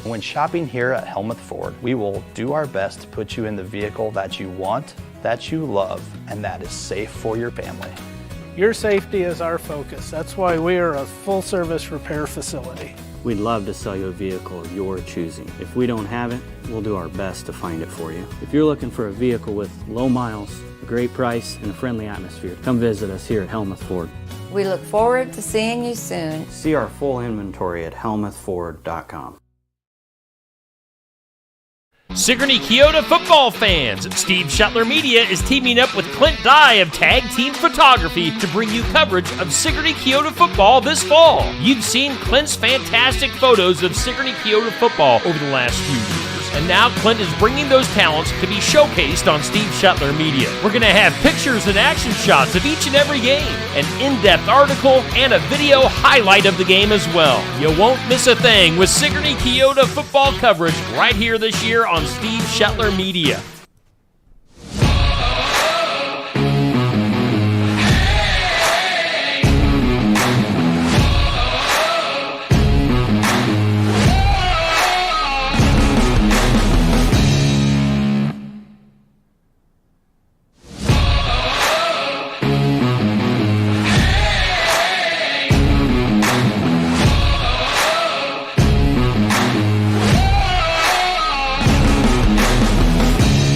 When shopping here at Helmuth Ford, we will do our best to put you in the vehicle that you want, that you love, and that is safe for your family. Your safety is our focus. That's why we are a full-service repair facility. We'd love to sell you a vehicle of your choosing. If we don't have it, we'll do our best to find it for you. If you're looking for a vehicle with low miles, a great price, and a friendly atmosphere, come visit us here at Helmuth Ford. We look forward to seeing you soon. See our full inventory at helmuthford.com. Sigourney Keota football fans, Steve Shetler Media is teaming up with Clint Dye of Tag Team Photography to bring you coverage of Sigourney Keota football this fall. You've seen Clint's fantastic photos of Sigourney Keota football over the last few years. And now Clint is bringing those talents to be showcased on Steve Shetler Media. We're going to have pictures and action shots of each and every game, an in-depth article, and a video highlight of the game as well. You won't miss a thing with Sigourney Keota football coverage right here this year on Steve Shetler Media.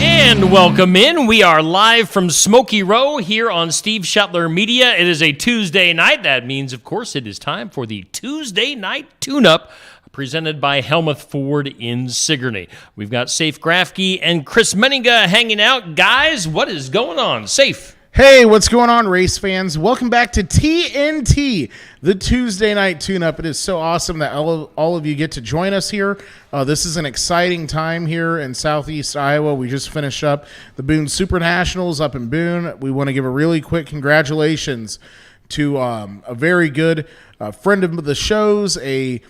And welcome in. We are live from Smoky Row here on Steve Shetler Media. It is a Tuesday night. That means, of course, it is time for the Tuesday Night Tune-Up presented by Helmuth Ford in Sigourney. We've got Safe Grafke and Chris Meninga hanging out. Guys, what is going on? Safe. Hey, what's going on, race fans? Welcome back to TNT, the Tuesday Night Tune-Up. It is so awesome that all of you get to join us here. This is an exciting time here in Southeast Iowa. We just finished up the Boone Super Nationals up in Boone. We want to give a really quick congratulations to a very good friend of the show's, a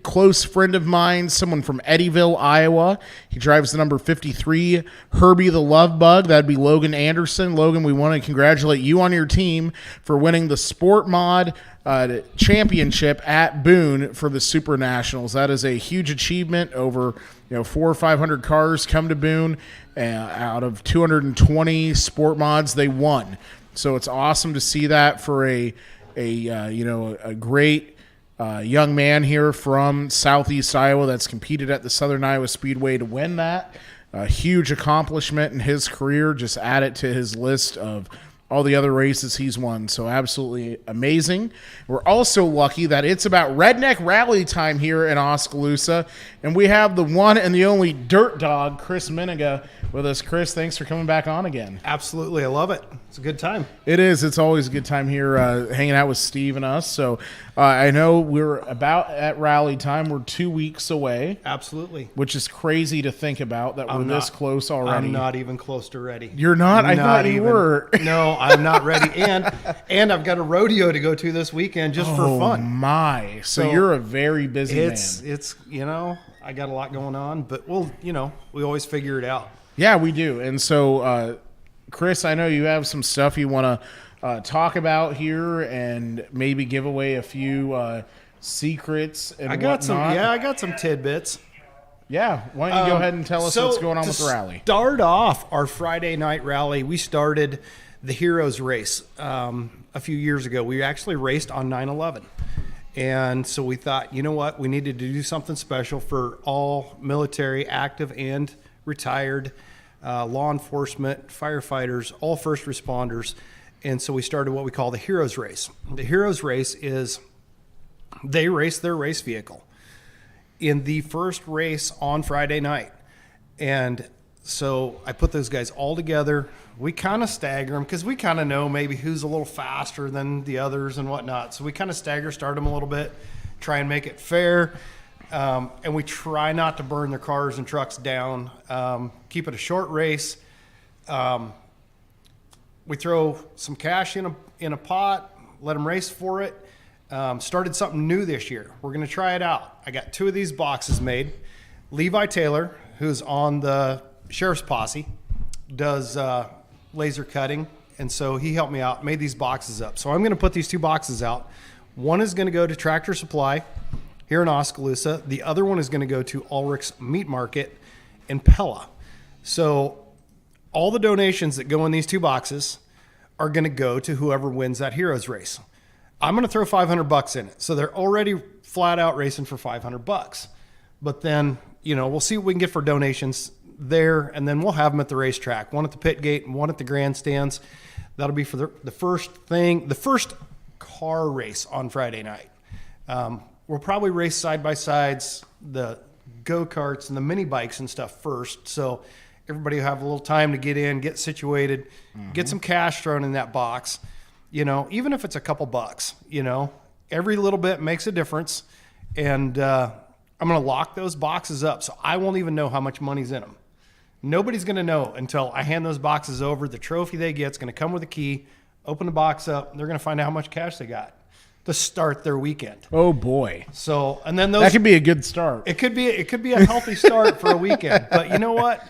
close friend of mine, someone from Eddyville, Iowa. He drives the number 53 Herbie the Love Bug. That'd be Logan Anderson. Logan, we want to congratulate you on your team for winning the Sport Mod championship at Boone for the Super Nationals. That is a huge achievement. Over 400 or 500 cars come to Boone. Out of 220 Sport Mods, they won. So it's awesome to see that for a great young man here from Southeast Iowa that's competed at the Southern Iowa Speedway to win that. A huge accomplishment in his career. Just add it to his list of all the other races he's won. So absolutely amazing. We're also lucky that it's about redneck rally time here in Oskaloosa, and we have the one and the only dirt dog, Chris Meninga, with us. Chris, thanks for coming back on again. Absolutely. I love it. It's a good time. It is. It's always a good time here hanging out with Steve and us. So I know we're about at rally time. We're 2 weeks away. Absolutely. Which is crazy to think about that we're this close already. I'm not even close to ready. You're not? I thought you were. No, I'm not ready. And I've got a rodeo to go to this weekend just for fun. Oh, my. So you're a very busy man. It's I got a lot going on, but we always figure it out. Yeah, we do. And so, Chris, I know you have some stuff you want to talk about here and maybe give away a few secrets and whatnot. I got some tidbits. Yeah, why don't you go ahead and tell us what's going on with the rally? Start off our Friday night rally. We started the Heroes Race a few years ago. We actually raced on 9/11. And so we thought, you know what, we needed to do something special for all military, active and retired, law enforcement, firefighters, all first responders. And so we started what we call the Heroes Race. The Heroes Race is they race their race vehicle in the first race on Friday night. And so I put those guys all together. We kind of stagger them because we kind of know maybe who's a little faster than the others and whatnot. So we kind of start them a little bit, try and make it fair. And we try not to burn their cars and trucks down. Keep it a short race. We throw some cash in a pot, let them race for it. Started something new this year. We're going to try it out. I got 2 of these boxes made. Levi Taylor, who's on the sheriff's posse, does laser cutting, and so he helped me out, made these boxes up. So I'm going to put these 2 boxes out. One is going to go to Tractor Supply, here in Oskaloosa. The other one is going to go to Ulrich's Meat Market in Pella. So all the donations that go in these 2 boxes are going to go to whoever wins that Heroes race. I'm going to throw $500 in it. So they're already flat out racing for $500. But then, we'll see what we can get for donations there, and then we'll have them at the racetrack, one at the pit gate and one at the grandstands. That'll be for the first car race on Friday night. We'll probably race side-by-sides, the go-karts and the mini bikes and stuff first. So everybody will have a little time to get in, get situated, get some cash thrown in that box. Even if it's a couple bucks, every little bit makes a difference. And I'm going to lock those boxes up so I won't even know how much money's in them. Nobody's going to know until I hand those boxes over. The trophy they get is going to come with a key, open the box up, and they're going to find out how much cash they got to start their weekend. Oh boy. So, and then those, That could be a good start. it could be a healthy start for a weekend. But you know what?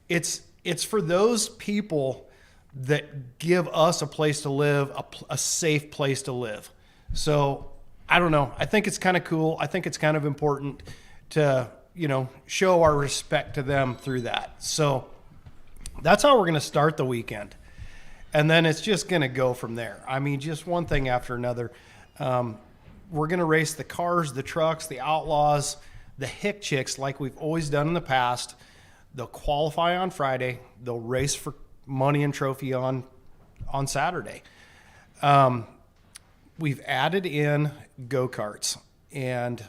It's for those people that give us a place to live, a safe place to live. So I don't know. I think it's kind of cool. I think it's kind of important to, show our respect to them through that. So that's how we're going to start the weekend. And then it's just going to go from there. I mean, just one thing after another. We're going to race the cars, the trucks, the outlaws, the hick chicks like we've always done in the past. They'll qualify on Friday. They'll race for money and trophy on Saturday. We've added in go-karts. And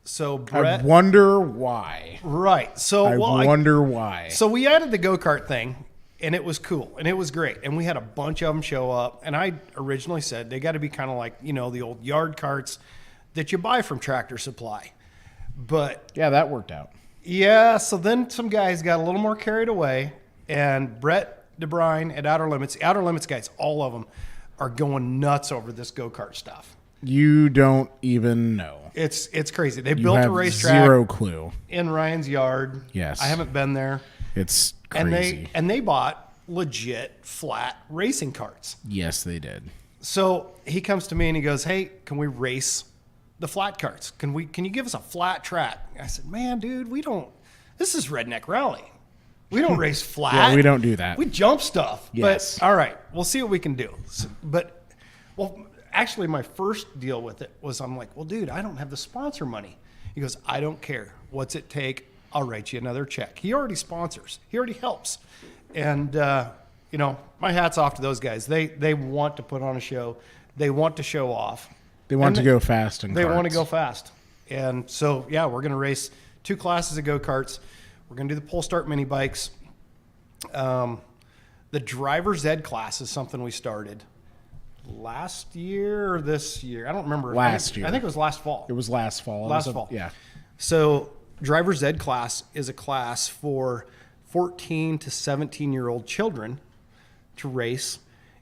so Brett... I wonder why. Right. So I wonder why. So we added the go-kart thing, and it was cool, and it was great. And we had a bunch of them show up. And I originally said they got to be kind of like, the old yard carts that you buy from Tractor Supply. But Yeah, that worked out. yeah, so then some guys got a little more carried away, and Brett DeBrine at Outer Limits guys, all of them are going nuts over this go-kart stuff. You don't even know. It's crazy. They You built a have racetrack zero clue. in Ryan's yard. Yes. I haven't been there. It's crazy. And they bought legit flat racing carts. Yes, they did. So he comes to me and he goes, "Hey, can we race the flat carts? Can you give us a flat track?" I said, "Man, dude, this is Redneck Rally. We don't race flat. Yeah, we don't do that. We jump stuff." Yes. But all right, we'll see what we can do. Actually, my first deal with it was I'm like, "Well, dude, I don't have the sponsor money." He goes, "I don't care. What's it take? I'll write you another check." He already sponsors. He already helps. And, my hat's off to those guys. They want to put on a show. They want to show off. They want to go fast and They want to go fast. And so, yeah, we're going to race 2 classes of go-karts. We're going to do the pole start mini bikes. The driver's ed class is something we started last year or this year. I don't remember. Last year. I think it was last fall. It was last fall. Yeah. So driver's ed class is a class for 14 to 17-year-old children to race.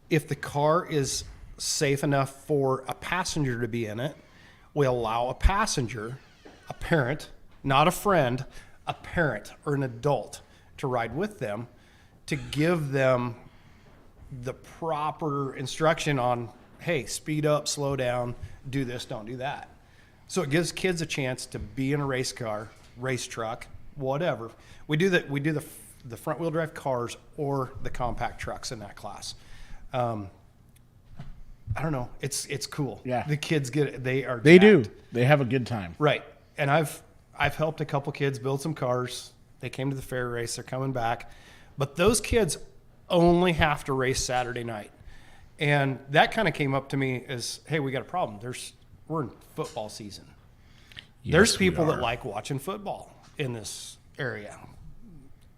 If the car is safe enough for a passenger to be in it, we allow a passenger, a parent, not a friend, a parent or an adult to ride with them to give them the proper instruction on, hey, speed up, slow down, do this, don't do that. So it gives kids a chance to be in a race car, race truck, whatever. We do the front wheel drive cars or the compact trucks in that class. I don't know. It's cool. Yeah. The kids get it. They do. They have a good time. Right. And I've helped a couple kids build some cars. They came to the fair race. They're coming back. But those kids only have to race Saturday night. And that kind of came up to me as, hey, we got a problem. We're in football season. Yes, There's we people that are. like watching football in this area.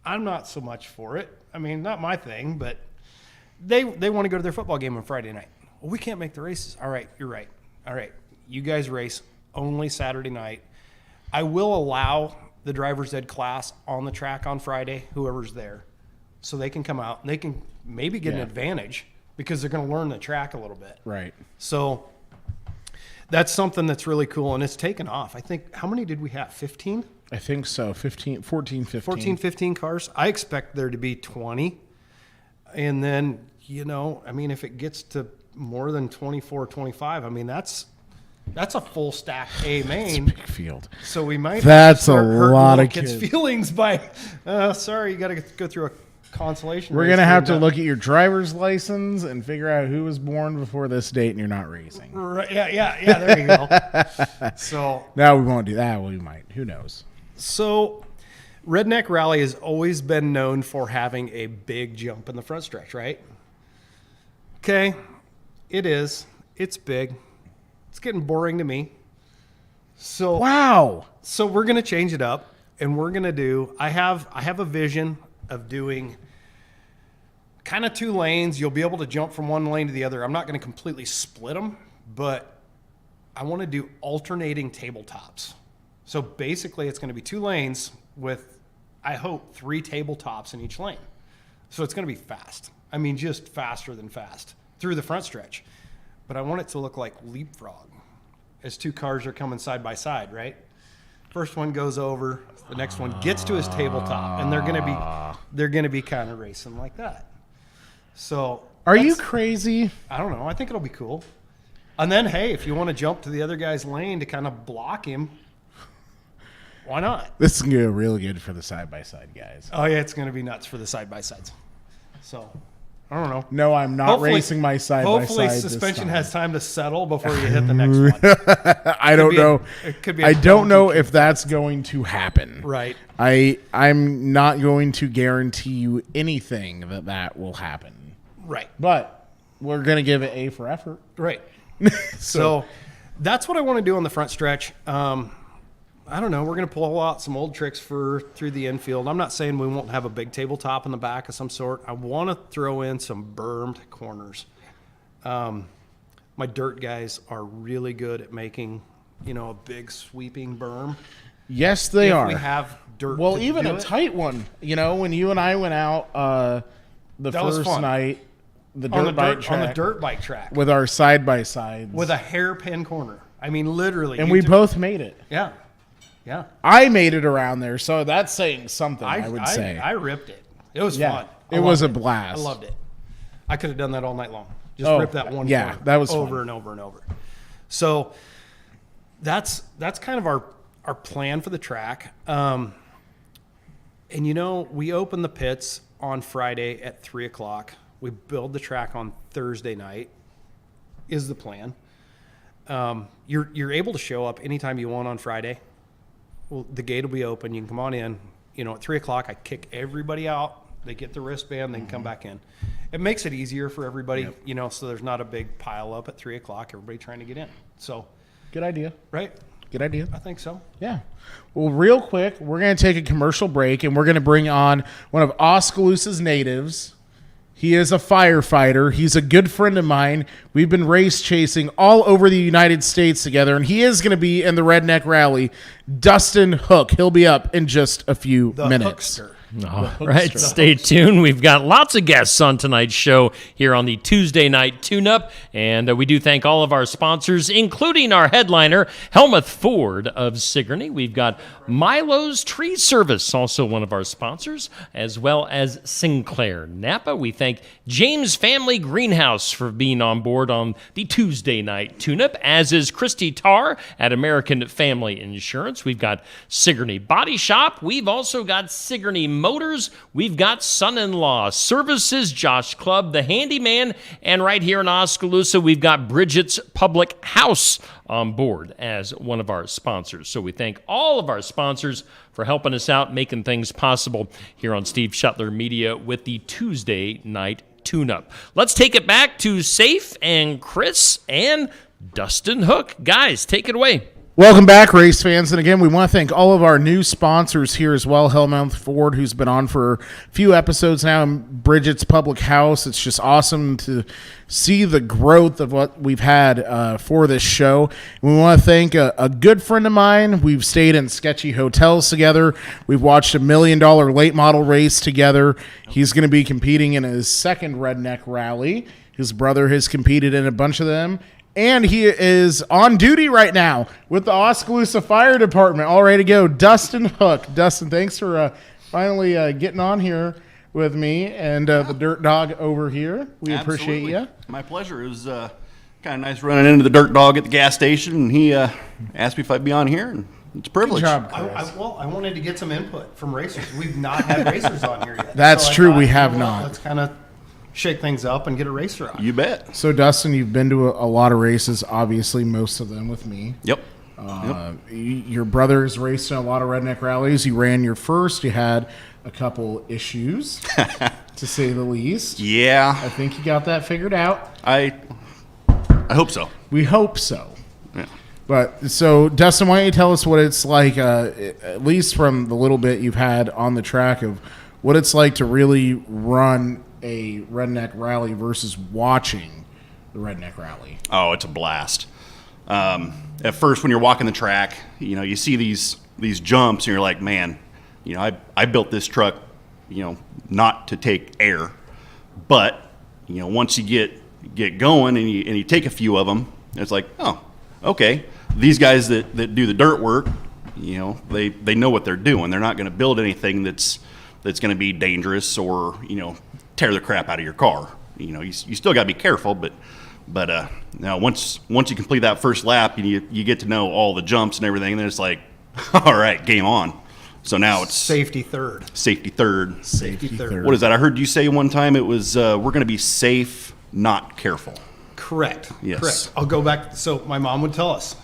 I'm not so much for it. I mean, not my thing, but they want to go to their football game on Friday night. Well, we can't make the races. All right, you're right. All right, you guys race only Saturday night. I will allow the driver's ed class on the track on Friday, whoever's there, so they can come out and they can maybe get an advantage because they're going to learn the track a little bit. Right. So that's something that's really cool, and it's taken off. I think, how many did we have? 15? I think so. 14, 15. 15 cars. I expect there to be 20. And then, if it gets to more than 24, 25, I mean, that's That's a full stack A main. Big field. So we might. That's start a hurting lot little of kids' kids. feelings by. Sorry, you got to go through a consolation. We're race going to have here, to but- look at your driver's license and figure out who was born before this date and you're not racing. Right, yeah. There you go. So No, we won't do that. Well, we might. Who knows? So, Redneck Rally has always been known for having a big jump in the front stretch, right? Okay, it is. It's big. It's getting boring to me. So, Wow. so we're gonna change it up, and we're gonna do. I have a vision of doing kind of 2 lanes. You'll be able to jump from one lane to the other. I'm not gonna completely split them, but I want to do alternating tabletops. So basically, it's going to be 2 lanes with, I hope, 3 tabletops in each lane. So it's going to be fast. I mean, just faster than fast through the front stretch. But I want it to look like leapfrog as 2 cars are coming side by side, right? First one goes over, the next one gets to his tabletop, and they're going to be kind of racing like that. So Are you crazy? I don't know. I think it'll be cool. And then, hey, if you want to jump to the other guy's lane to kind of block him, why not? This is going to go real good for the side-by-side guys. Oh, yeah, it's going to be nuts for the side-by-sides. So, I don't know. No, I'm not racing my side-by-side Hopefully, this suspension time. has time to settle before you hit the next one. I don't know. It could be a I don't know donkey if that's going to happen. Right. I'm not going to guarantee you anything that will happen. Right. But we're going to give it A for effort. Right. So that's what I want to do on the front stretch. I don't know. We're going to pull out some old tricks through the infield. I'm not saying we won't have a big tabletop in the back of some sort. I want to throw in some bermed corners. My dirt guys are really good at making, a big sweeping berm. Yes, they If are. we have dirt. Well, to even do a it. tight one. When you and I went out the That was first fun. night, the on dirt bike track on the dirt bike track with our side-by-sides. with a hairpin corner. I mean, literally. and you we took- both made it. Yeah. Yeah. I made it around there, so that's saying something, I would say. I ripped it. It was Yeah, fun. it was loved a blast. I loved it. I could have done that all night long. Just Oh, rip that one yeah, corner that was over fun. and over and over. So that's kind of our plan for the track. And we open the pits on Friday at 3:00. We build the track on Thursday night is the plan. You're able to show up anytime you want on Friday. Well, the gate will be open. You can come on in. At 3:00, I kick everybody out. They get the wristband. They can come back in. It makes it easier for everybody, so there's not a big pile up at 3:00. Everybody trying to get in. So, Good idea. right? Good idea. I think so. Yeah. Well, real quick, we're going to take a commercial break, and we're going to bring on one of Oskaloosa's natives. He is a firefighter. He's a good friend of mine. We've been race chasing all over the United States together, and he is going to be in the Redneck Rally. Dustin Hook. He'll be up in just a few The minutes. Hookster. All right, stay tuned. We've got lots of guests on tonight's show here on the Tuesday Night Tune-Up, and we do thank all of our sponsors, including our headliner, Helmuth Ford of Sigourney. We've got Milo's Tree Service, also one of our sponsors, as well as Sinclair Napa. We thank James Family Greenhouse for being on board on the Tuesday Night Tune-Up, as is Christy Tarr at American Family Insurance. We've got Sigourney Body Shop. We've also got Sigourney Motors. We've got Son-in-Law Services, Josh Club, the Handyman, and right here in Oskaloosa, we've got Bridget's Public House on board as one of our sponsors. So we thank all of our sponsors for helping us out, making things possible here on Steve Shuttler Media with the Tuesday Night Tune-Up. Let's take it back to Safe and Chris and Dustin Hook. Guys, take it away. Welcome back, race fans. And again, we want to thank all of our new sponsors here as well. Helmuth Ford, who's been on for a few episodes now, and Bridget's Public House. It's just awesome to see the growth of what we've had for this show. We want to thank a good friend of mine. We've stayed in sketchy hotels together. We've watched $1 million late model race together. He's going to be competing in his second Redneck Rally. His brother has competed in a bunch of them. And he is on duty right now with the Oskaloosa Fire Department, all ready to go. Dustin Hook. Dustin, thanks for finally getting on here with me and the Dirt Dog over here. We appreciate you. My pleasure. It was Kind of nice running into the dirt dog at the gas station, and he asked me if I'd be on here, and it's a privilege. Good job, I Chris. wanted to get some input from racers. We've not had racers on here yet. That's So I true, thought, we you know have what, not. Let's kind of shake things up and get a racer on. You bet. So, Dustin, you've been to a lot of races, obviously, most of them with me. Yep. Your brother's raced in a lot of redneck rallies. You ran your first. You had a couple issues, to say the least. I Yeah, think you got that figured out. I hope so. We hope so. Yeah. But so, Dustin, why don't you tell us what it's like, at least from the little bit you've had on the track, of what it's like to really run a redneck rally versus watching the redneck rally. Oh, it's a blast. At first, when you're walking the track, you see these jumps, and you're like, man, I built this truck, not to take air, but once you get going and you take a few of them, it's like, oh, okay, these guys that do the dirt work, they know what they're doing. They're not going to build anything that's going to be dangerous or tear the crap out of your car. You still got to be careful, but now once you complete that first lap and you get to know all the jumps and everything, then it's like, all right, game on. So now it's Safety third. safety third. Safety third. What is that? I heard you say one time it was we're going to be safe, not careful. Correct. Yes. Correct. I'll go back. So my mom would tell us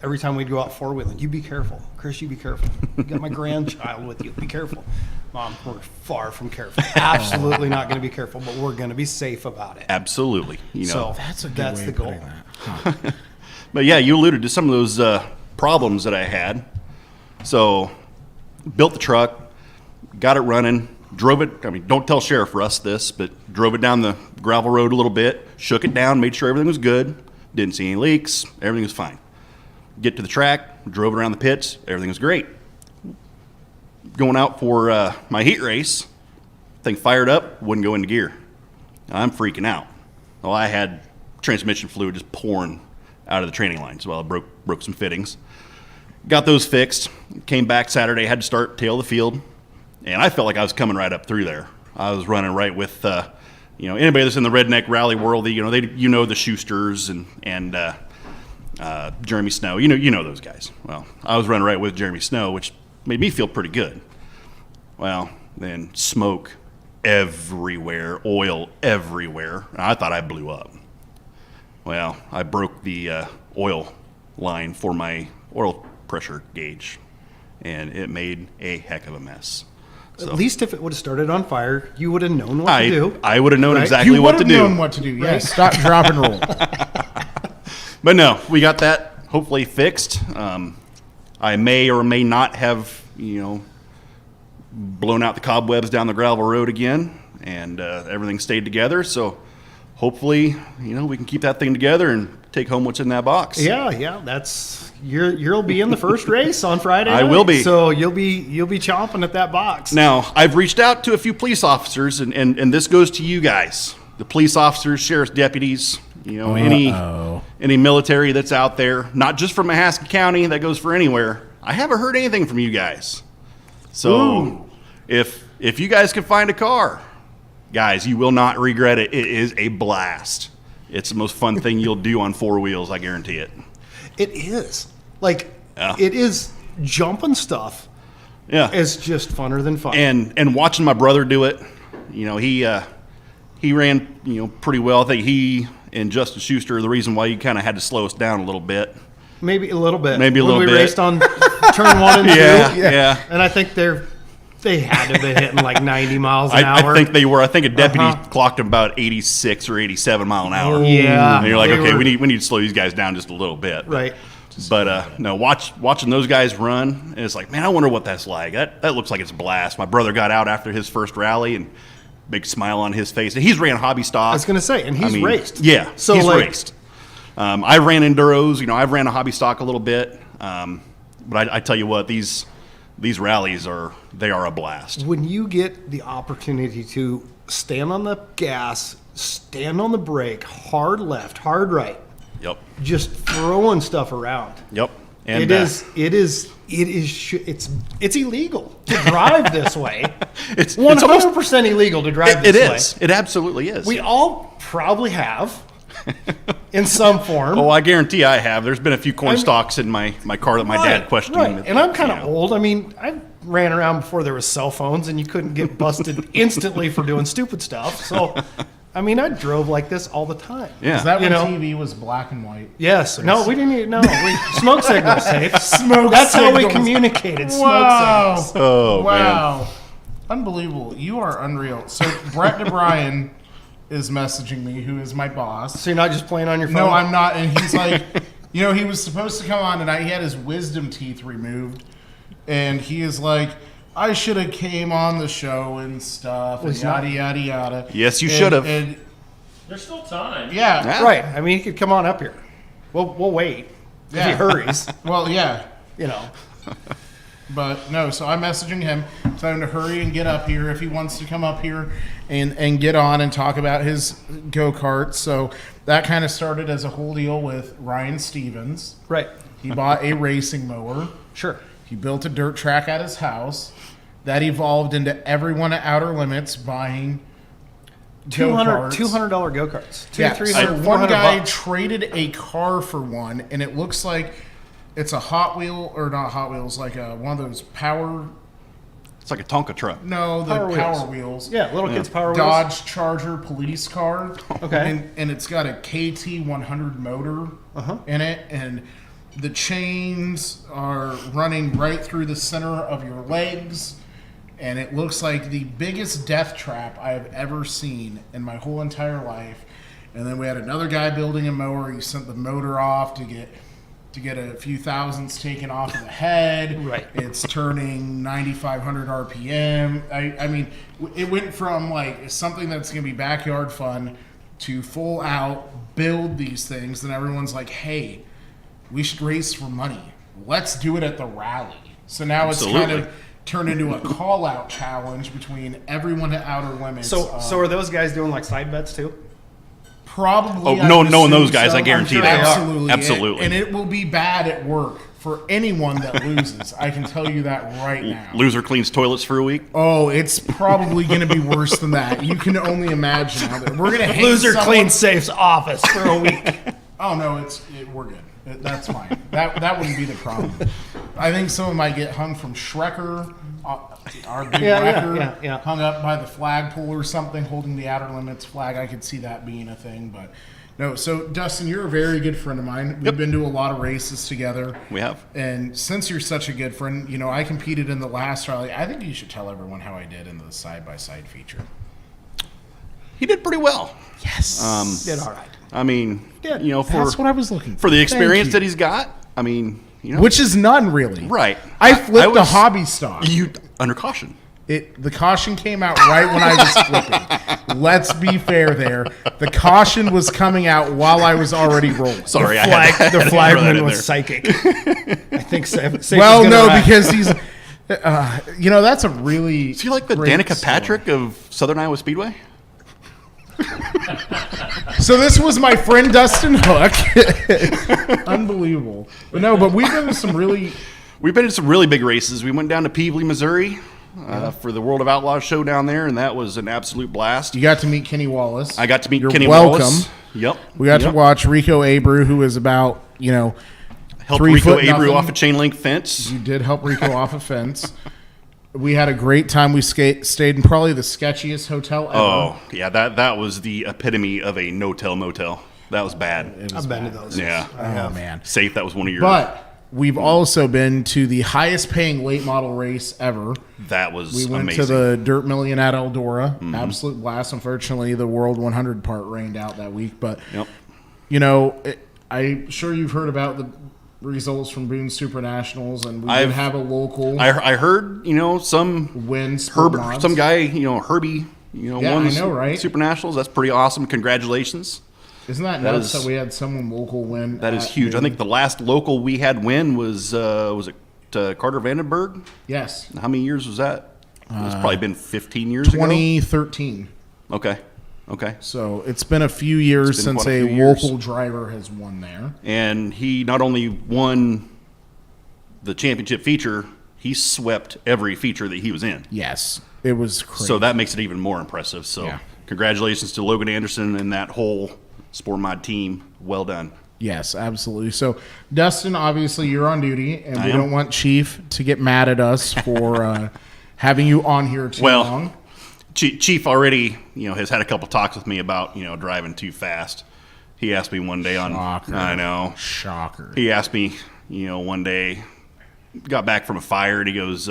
every time we'd go out four-wheeling, you be careful. Chris, you be careful. You got my grandchild with you. Be careful. Mom, we're far from careful. Absolutely not going to be careful, but we're going to be safe about it. Absolutely. So That's a good that's way the of goal. putting that. Huh. But yeah, you alluded to some of those problems that I had. So built the truck, got it running, drove it. I mean, don't tell Sheriff Russ this, but drove it down the gravel road a little bit, shook it down, made sure everything was good. Didn't see any leaks. Everything was fine. Get to the track, drove it around the pits. Everything was great. Going out for my heat race, thing fired up, wouldn't go into gear. I'm freaking out. Well, I had transmission fluid just pouring out of the training lines. Well, I broke some fittings. Got those fixed. Came back Saturday, had to start tail of the field, and I felt like I was coming right up through there. I was running right with, anybody that's in the redneck rally world. The Schusters and Jeremy Snow. You know those guys. Well, I was running right with Jeremy Snow, which made me feel pretty good. Well, then smoke everywhere, oil everywhere. I thought I blew up. Well, I broke the oil line for my oil pressure gauge, and it made a heck of a mess. So At least if it would have started on fire, you would have known what to do. I would have known Right? exactly You what would to have do. known what to do. Yes. Stop, drop, and roll. But no, we got that hopefully fixed. I may or may not have, blown out the cobwebs down the gravel road again, and everything stayed together. So hopefully, we can keep that thing together and take home what's in that box. Yeah, that's you'll be in the first race on Friday. I night, will be. So you'll be chomping at that box. Now, I've reached out to a few police officers, and this goes to you guys, the police officers, sheriff's deputies, any military that's out there, not just from Mahaska County, that goes for anywhere. I haven't heard anything from you guys. So if you guys can find a car, guys, you will not regret it. It is a blast. It's the most fun thing you'll do on four wheels, I guarantee it. It is. Like, Yeah. it is jumping stuff. Yeah. It's just funner than fun. And watching my brother do it, he ran, pretty well. I think he and Justin Schuster are the reason why you kind of had to slow us down a little bit. Maybe a little bit. Maybe a little when bit. we raced on turn 1 and 2. Yeah. And I think they had to be hitting like 90 miles an I hour. think they were. I think a deputy clocked him about 86 or 87 mile an hour. Yeah. And you're like, They okay, were- we need to slow these guys down just a little bit. Right. But no, watching those guys run, and it's like, man, I wonder what that's like. That looks like it's a blast. My brother got out after his first rally, and big smile on his face. And he's ran hobby stock. I was going to say, and he's raced. Yeah, So, he's like- raced. I ran enduros. I've ran a hobby stock a little bit. But I tell you what, these rallies are a blast. When you get the opportunity to stand on the gas, stand on the brake, hard left, hard right, Yep. just throwing stuff around. Yep. And It's illegal to drive this way. it's 100% illegal to drive It this way. is. It absolutely is. We all probably have. in some form. Oh, I guarantee I have. There's been a few corn stalks in my car that my dad questioned. Right. And I'm kind of old. I mean, I ran around before there was cell phones, and you couldn't get busted instantly for doing stupid stuff. So, I mean, I drove like this all the time. Yeah. Is that You when know? TV was black and white? Yes. No, we didn't even know. Smoke signals, safe. Smoke That's how we signals. communicated. Smoke Wow. signals. Oh, man. Wow. Unbelievable. You are unreal. So Brett DeBryan is messaging me, who is my boss. So you're not just playing on your phone? No, I'm not. And he's like, he was supposed to come on tonight. He had his wisdom teeth removed. And he is like, I should have came on the show and stuff. And he's not. yada, yada, yada. Yes, you should have. And There's still time. yeah. Right. I mean, he could come on up here. We'll wait. If he Yeah. hurries, Well, yeah. you know. But no, so I'm messaging him, telling him to hurry and get up here if he wants to come up here and get on and talk about his go-kart. So that kind of started as a whole deal with Ryan Stevens. Right. He bought a racing mower. Sure. He built a dirt track at his house. That evolved into everyone at Outer Limits buying $200 go-karts. go-karts. Yeah, $300, so one $400 guy bucks. traded a car for one, and it looks like it's a Hot Wheel, or not Hot Wheels, like one of those power. It's like a Tonka truck. No, the Power power wheels. wheels. Yeah, little kids' power wheels. Dodge Charger police car. Okay. And it's got a KT 100 motor in it, and the chains are running right through the center of your legs. And it looks like the biggest death trap I have ever seen in my whole entire life. And then we had another guy building a mower. He sent the motor off to get a few thousandths taken off of the head. Right. It's turning 9,500 RPM. I mean, it went from like something that's going to be backyard fun to full out build these things. And everyone's like, hey, we should race for money. Let's do it at the rally. So now it's kind Absolutely. of turned into a call out challenge between everyone at Outer Limits. So are those guys doing like side bets too? Probably. Oh, I no, would knowing assume those guys, so. I guarantee I'm they are. Absolutely. Absolutely. And it will be bad at work for anyone that loses. I can tell you that right now. Loser cleans toilets for a week. Oh, it's probably going to be worse than that. You can only imagine. How we're going to hang Loser someone- cleans Safe's office for a week. Oh no, we're good. That's fine. That wouldn't be the problem. I think someone might get hung from Shrekker, our big wrecker, yeah. hung up by the flagpole or something, holding the Outer Limits flag. I could see that being a thing, but no. So Dustin, you're a very good friend of mine. We've been to a lot of races together. We have. And since you're such a good friend, I competed in the last rally. I think you should tell everyone how I did in the side-by-side feature. He did pretty well. Yes. Did all right. I mean, That's what I was looking for. for the Thank experience you. that he's got. I mean, Which is none, really. right. I flipped the was- hobby stock. You under caution. The caution came out right when I was flipping. Let's be fair there. The caution was coming out while I was already rolling. Sorry, I had The to throw that flagman in was there. psychic. I think Safe Well, is no, gonna- because he's, that's a really. Is he like the great Danica story. Patrick of Southern Iowa Speedway? So this was my friend Dustin Hook. Unbelievable. But we've been to some really. We've been to some really big races. We went down to Peevely, Missouri for the World of Outlaws show down there, and that was an absolute blast. You got to meet Kenny Wallace. I got to meet You're Kenny welcome. Wallace. Yep. We got to watch Rico Abreu, who is about, Helped 3 Rico foot Abreu nothing. off a chain link fence. You did help Rico off a fence. We had a great time. We stayed in probably the sketchiest hotel ever. Oh, yeah, that was the epitome of a no-tell motel. That was bad. I've been to those. Yeah. Oh, man. Safe, that was one of your... But we've also been to the highest paying late model race ever. that was We went amazing. to the Dirt Million at Eldora. Absolute blast. Unfortunately, the World 100 part rained out that week. But, Yep. I'm sure you've heard about the results from Boone Super Nationals, and we did I've- have a local I heard, some win. Sport Herbert, mods. some guy, Herbie, won I the know, right? Super Nationals. That's pretty awesome. Congratulations. Isn't that that nuts is- that we had someone local win? That is at huge. I Boone? think the last local we had win was it Carter Vandenberg? Yes. How many years was that? It's probably been 15 years ago. 2013. Okay. So it's been a few years It's been since quite a a few years. local driver has won there. And he not only won the championship feature, he swept every feature that he was in. Yes, it was crazy. So that makes it even more impressive. So Yeah. congratulations to Logan Anderson and that whole Sport Mod team, well done. Yes, absolutely. So, Dustin, obviously you're on duty, and I we am. don't want Chief to get mad at us for having you on here too long. Chief already, has had a couple talks with me about, driving too fast. He asked me one day Shocker. I know. Shocker. He asked me, one day, got back from a fire, and he goes,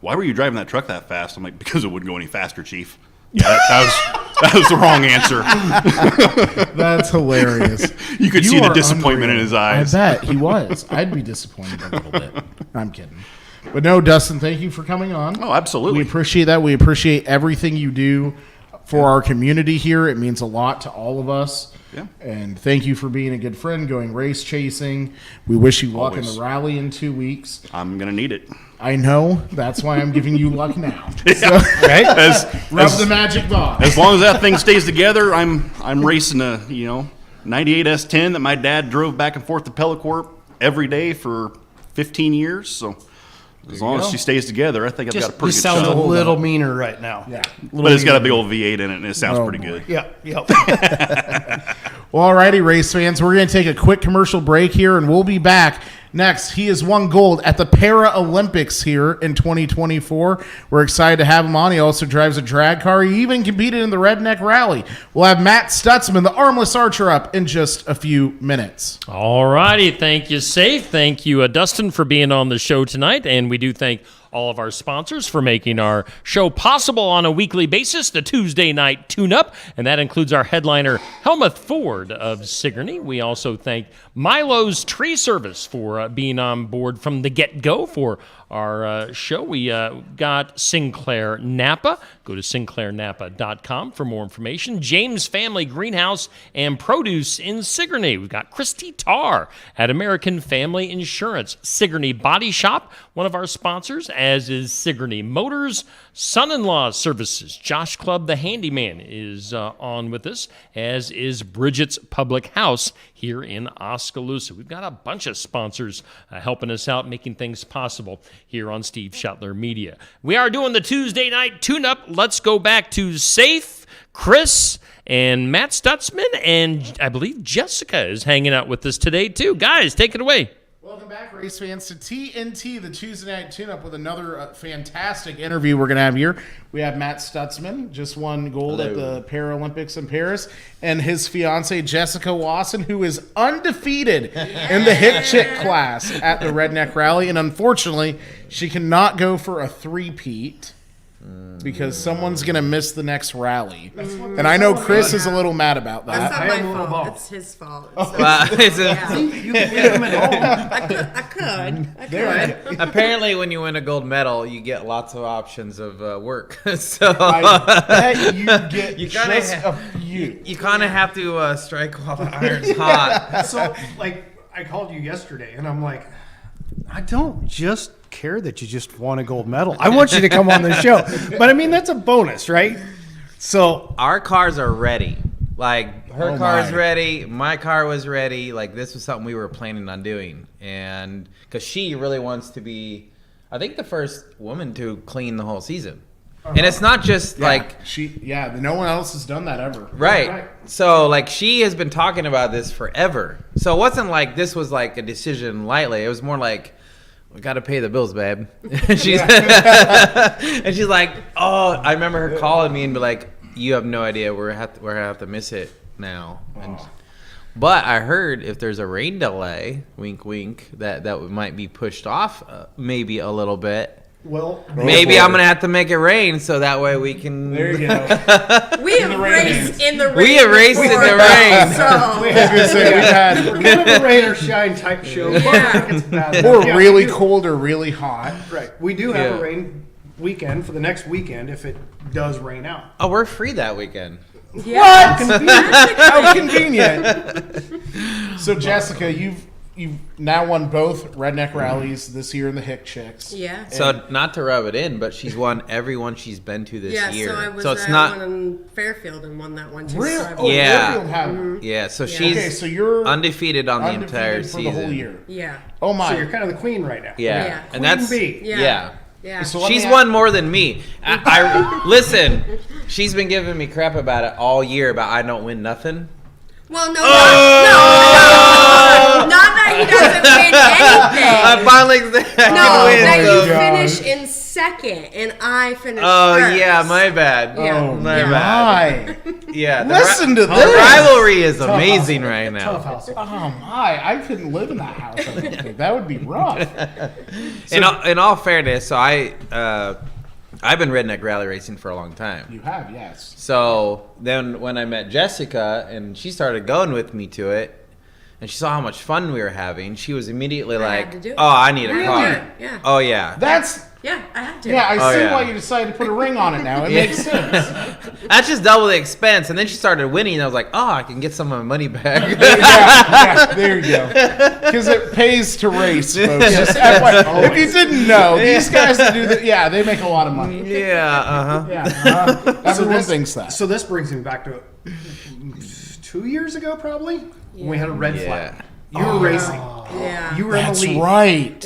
why were you driving that truck that fast? I'm like, because it wouldn't go any faster, Chief. Yeah, that was the wrong answer. That's hilarious. You could see the are disappointment in his eyes. I bet he was. I'd be disappointed a little bit. I'm kidding. But no, Dustin, thank you for coming on. Oh, absolutely. We appreciate that. We appreciate everything you do for our community here. It means a lot to all of us. Yeah. And thank you for being a good friend, going race chasing. We wish you luck in Always. the rally in 2 weeks. I'm going to need it. I know. That's why I'm giving you luck now. Right? Rub the magic dog. As long as that thing stays together, I'm racing a 98 S10 that my dad drove back and forth to Pellicorp every day for 15 years. So as long as she stays together, I think I've got a pretty Just good sounds a shot. little meaner right now. Yeah. But it's got a big old V8 in it, and it sounds pretty boy. good. Yep. Well, alrighty, race fans. We're going to take a quick commercial break here, and we'll be back. Next, he has won gold at the Paralympics here in 2024. We're excited to have him on. He also drives a drag car. He even competed in the Redneck Rally. We'll have Matt Stutzman, the armless archer, up in just a few minutes. All righty. Thank you, Safe. Thank you, Dustin, for being on the show tonight. And we do thank all of our sponsors for making our show possible on a weekly basis, the Tuesday Night Tune-Up, and that includes our headliner, Helmuth Ford of Sigourney. We also thank Milo's Tree Service for being on board from the get-go for our show. We got Sinclair Napa. Go to sinclairnapa.com for more information. James Family Greenhouse and Produce in Sigourney. We've got Christy Tarr at American Family Insurance. Sigourney Body Shop, one of our sponsors, as is Sigourney Motors. Son-in-Law Services. Josh Clubb, the handyman, is on with us, as is Bridget's Public House here in Oskaloosa. We've got a bunch of sponsors helping us out, making things possible here on Steve Shuttler Media. We are doing the Tuesday Night Tune-Up. Let's go back to Safe, Chris, and Matt Stutzman, and I believe Jessica is hanging out with us today too. Guys, take it away. Welcome back, race fans, to TNT, the Tuesday Night Tune-Up, with another fantastic interview we're going to have here. We have Matt Stutzman, just won gold at the Paralympics in Paris, and his fiancée, Jessica Wasson, who is undefeated in the hit chick class at the Redneck Rally, and unfortunately, she cannot go for a three-peat because someone's going to miss the next rally. And I know Chris is a little mad about That's that. not my fault. It's his fault. So, You can get them at home. I could. Apparently, when you win a gold medal, you get lots of options of work. So I bet you get You gotta just ha- a few. you kind of have to strike while the iron's hot. So, I called you yesterday, and I'm like, I don't just care that you just won a gold medal. I want you to come on the show. But, I mean, that's a bonus, right? So, Our cars are ready. Like, her Oh car's my. ready, my car was ready. Like, this was something we were planning on doing. And because she really wants to be, I think, the first woman to clean the whole season. And it's not just like no one else has done that ever. Right. So, like, she has been talking about this forever. So it wasn't like this was like a decision lightly. It was more like, we got to pay the bills, babe. And she's and she's like, oh, I remember her calling me and be like, you have no idea. We're gonna have to miss it now. And, but I heard if there's a rain delay, wink, wink, that might be pushed off maybe a little bit. Well, Maybe I'm gonna have to make it rain so that way we can. there you go. We have raced in the rain. We have raced in before, the rain. So, I was gonna say we've had kind of a rain or shine type show. Yeah. It's bad. or Yeah, really we do- cold or really hot. Right. We do have Yeah. a rain weekend for the next weekend if it does rain out. Oh, we're free that weekend. yeah. How convenient. So Jessica, you've now won both Redneck Rallies this year in the Hick Chicks. Yeah. So not to rub it in, but she's won every one she's been to this Yeah, year. so I was it's at not. one in Fairfield and won that one too. Really? So I've- Oh, Yeah. Fairfield had- Yeah, so Yeah. she's Okay, so you're undefeated on the undefeated entire for season. the whole year. Yeah. Oh my! So you're kind of the queen right now. Yeah, Yeah. and that's Queen bee. Yeah. yeah. Yeah. So let She's me won more than me. I listen. She's been giving me crap about it all year about I don't win nothing. Well, no, not that he doesn't win anything. I finally No, win. that so- you finish in second and I finish Oh first. yeah, my bad. Yeah. My Yeah. bad. Yeah, Listen to the this. rivalry is amazing right now. Tough house. Oh my! I couldn't live in that house. I don't think. That would be rough. In all fairness, so I've been redneck rally racing for a long time. You have, yes. So then when I met Jessica and she started going with me to it, and she saw how much fun we were having, she was immediately I like, had to do it. "Oh, I need a Really? car." Yeah. Oh yeah. That's Yeah, I had to. yeah. I Oh, see yeah. why you decided to put a ring on it now. It Yeah. makes sense. That's just double the expense. And then she started winning. And I was like, "Oh, I can get some of my money back." yeah, there you go. Because it pays to race, folks. Just FYI. If you didn't know, these guys that do that, yeah, they make a lot of money. Yeah. Yeah, everyone thinks that. So this brings me back to 2 years ago, probably, when we had a red Yeah. flag. You were racing. Yeah. You were in the That's lead. right.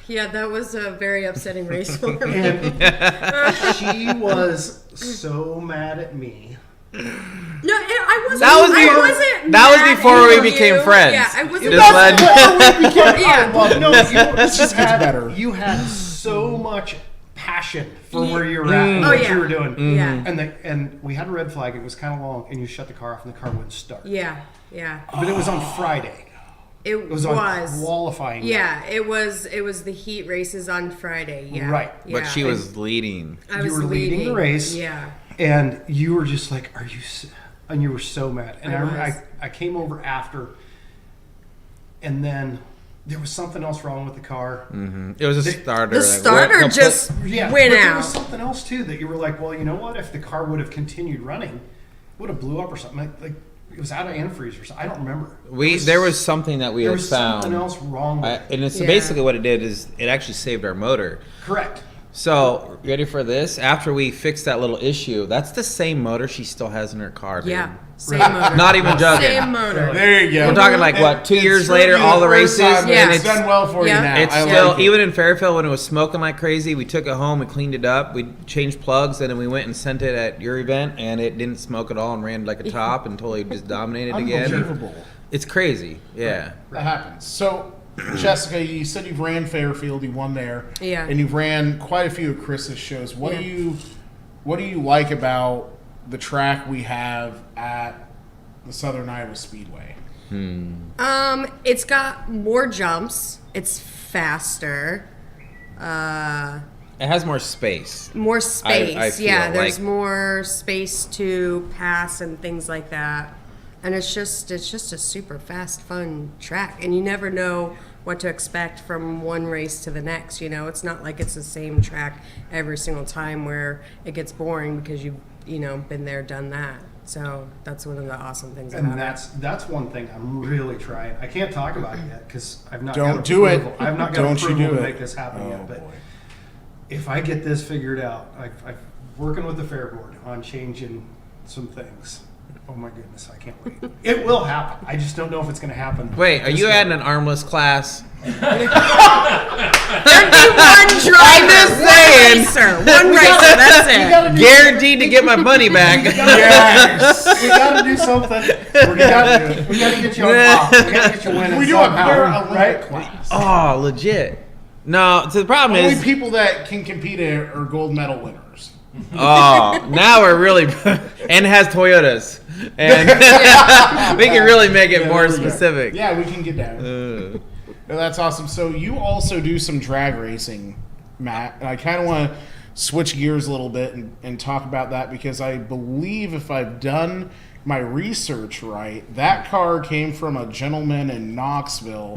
Yeah, that was a very upsetting race for me. And she was so mad at me. No, I wasn't. That was I before- wasn't that was mad before at we you. became friends. Yeah, I wasn't. Just let- Yeah. Well, no, This just gets better. You had so much passion for where you were at and Oh, what yeah. you were doing. Yeah. And we had a red flag. It was kind of long, and you shut the car off, and the car wouldn't start. Yeah. But it was on Friday. It was on qualifying night. Yeah, it was the heat races on Friday. Yeah. Right. Yeah. But she was leading. I You was were leading the race. Yeah. And you were just like, "Are you?" And you were so mad. And I was. I came over after, and then there was something else wrong with the car. It was a starter. The starter just Yeah, went but out. there was something else too that you were like, "Well, you know what? If the car would have continued running, it would have blew up or something. Like it was out of antifreeze or something. I don't remember. There was something that we there had was found. something else wrong with it. And it's Yeah. basically what it did is it actually saved our motor. Correct. So, ready for this? After we fixed that little issue, that's the same motor she still has in her car, dude. Yeah. Same motor. Not even joking. Same motor. There you go. We're talking like, what, 2 years later, all the races? Yeah. And It's done well for Yeah. you now. It's I still, like it. even in Fairfield when it was smoking like crazy, we took it home and cleaned it up. We changed plugs and then we went and sent it at your event and it didn't smoke at all and ran like a top and totally just dominated again. Unbelievable. It's crazy. Yeah. That happens. So, Jessica, you said you've ran Fairfield, you won there, Yeah. and you've ran quite a few of Chris's shows. What Yeah. do you like about the track we have at the Southern Iowa Speedway? It's got more jumps. It's faster. It has more space. More space. I feel yeah, there's like- more space to pass and things like that. And it's just a super fast, fun track, and you never know what to expect from one race to the next. You know, it's not like it's the same track every single time where it gets boring because you've been there, done that. So that's one of the awesome things And about that's one thing I'm really trying. I can't talk about it yet because I've not Don't got do it. approval. I've not got Don't you approval do to it. make this happen Oh, yet. But boy. if I get this figured out, I've working with the Fair Board on changing some things. Oh my goodness, I can't wait. It will happen. I just don't know if it's going to happen. Wait, are this you year. adding an armless class? it. There'd be one driver, just saying. one racer, that's it. Guaranteed to get my money back. Yes. We got to do something. We got to get you on top. We got to get you winning We do somehow, a Paralympic right? class. Oh, legit. No, so the problem Only is, people that can compete are gold medal winners. oh, now we're really, and has Toyotas. And we can really make it more There we go. specific. Yeah, we can get down. No, that's awesome. So you also do some drag racing, Matt. And I kind of want to switch gears a little bit and talk about that because I believe if I've done my research right, that car came from a gentleman in Knoxville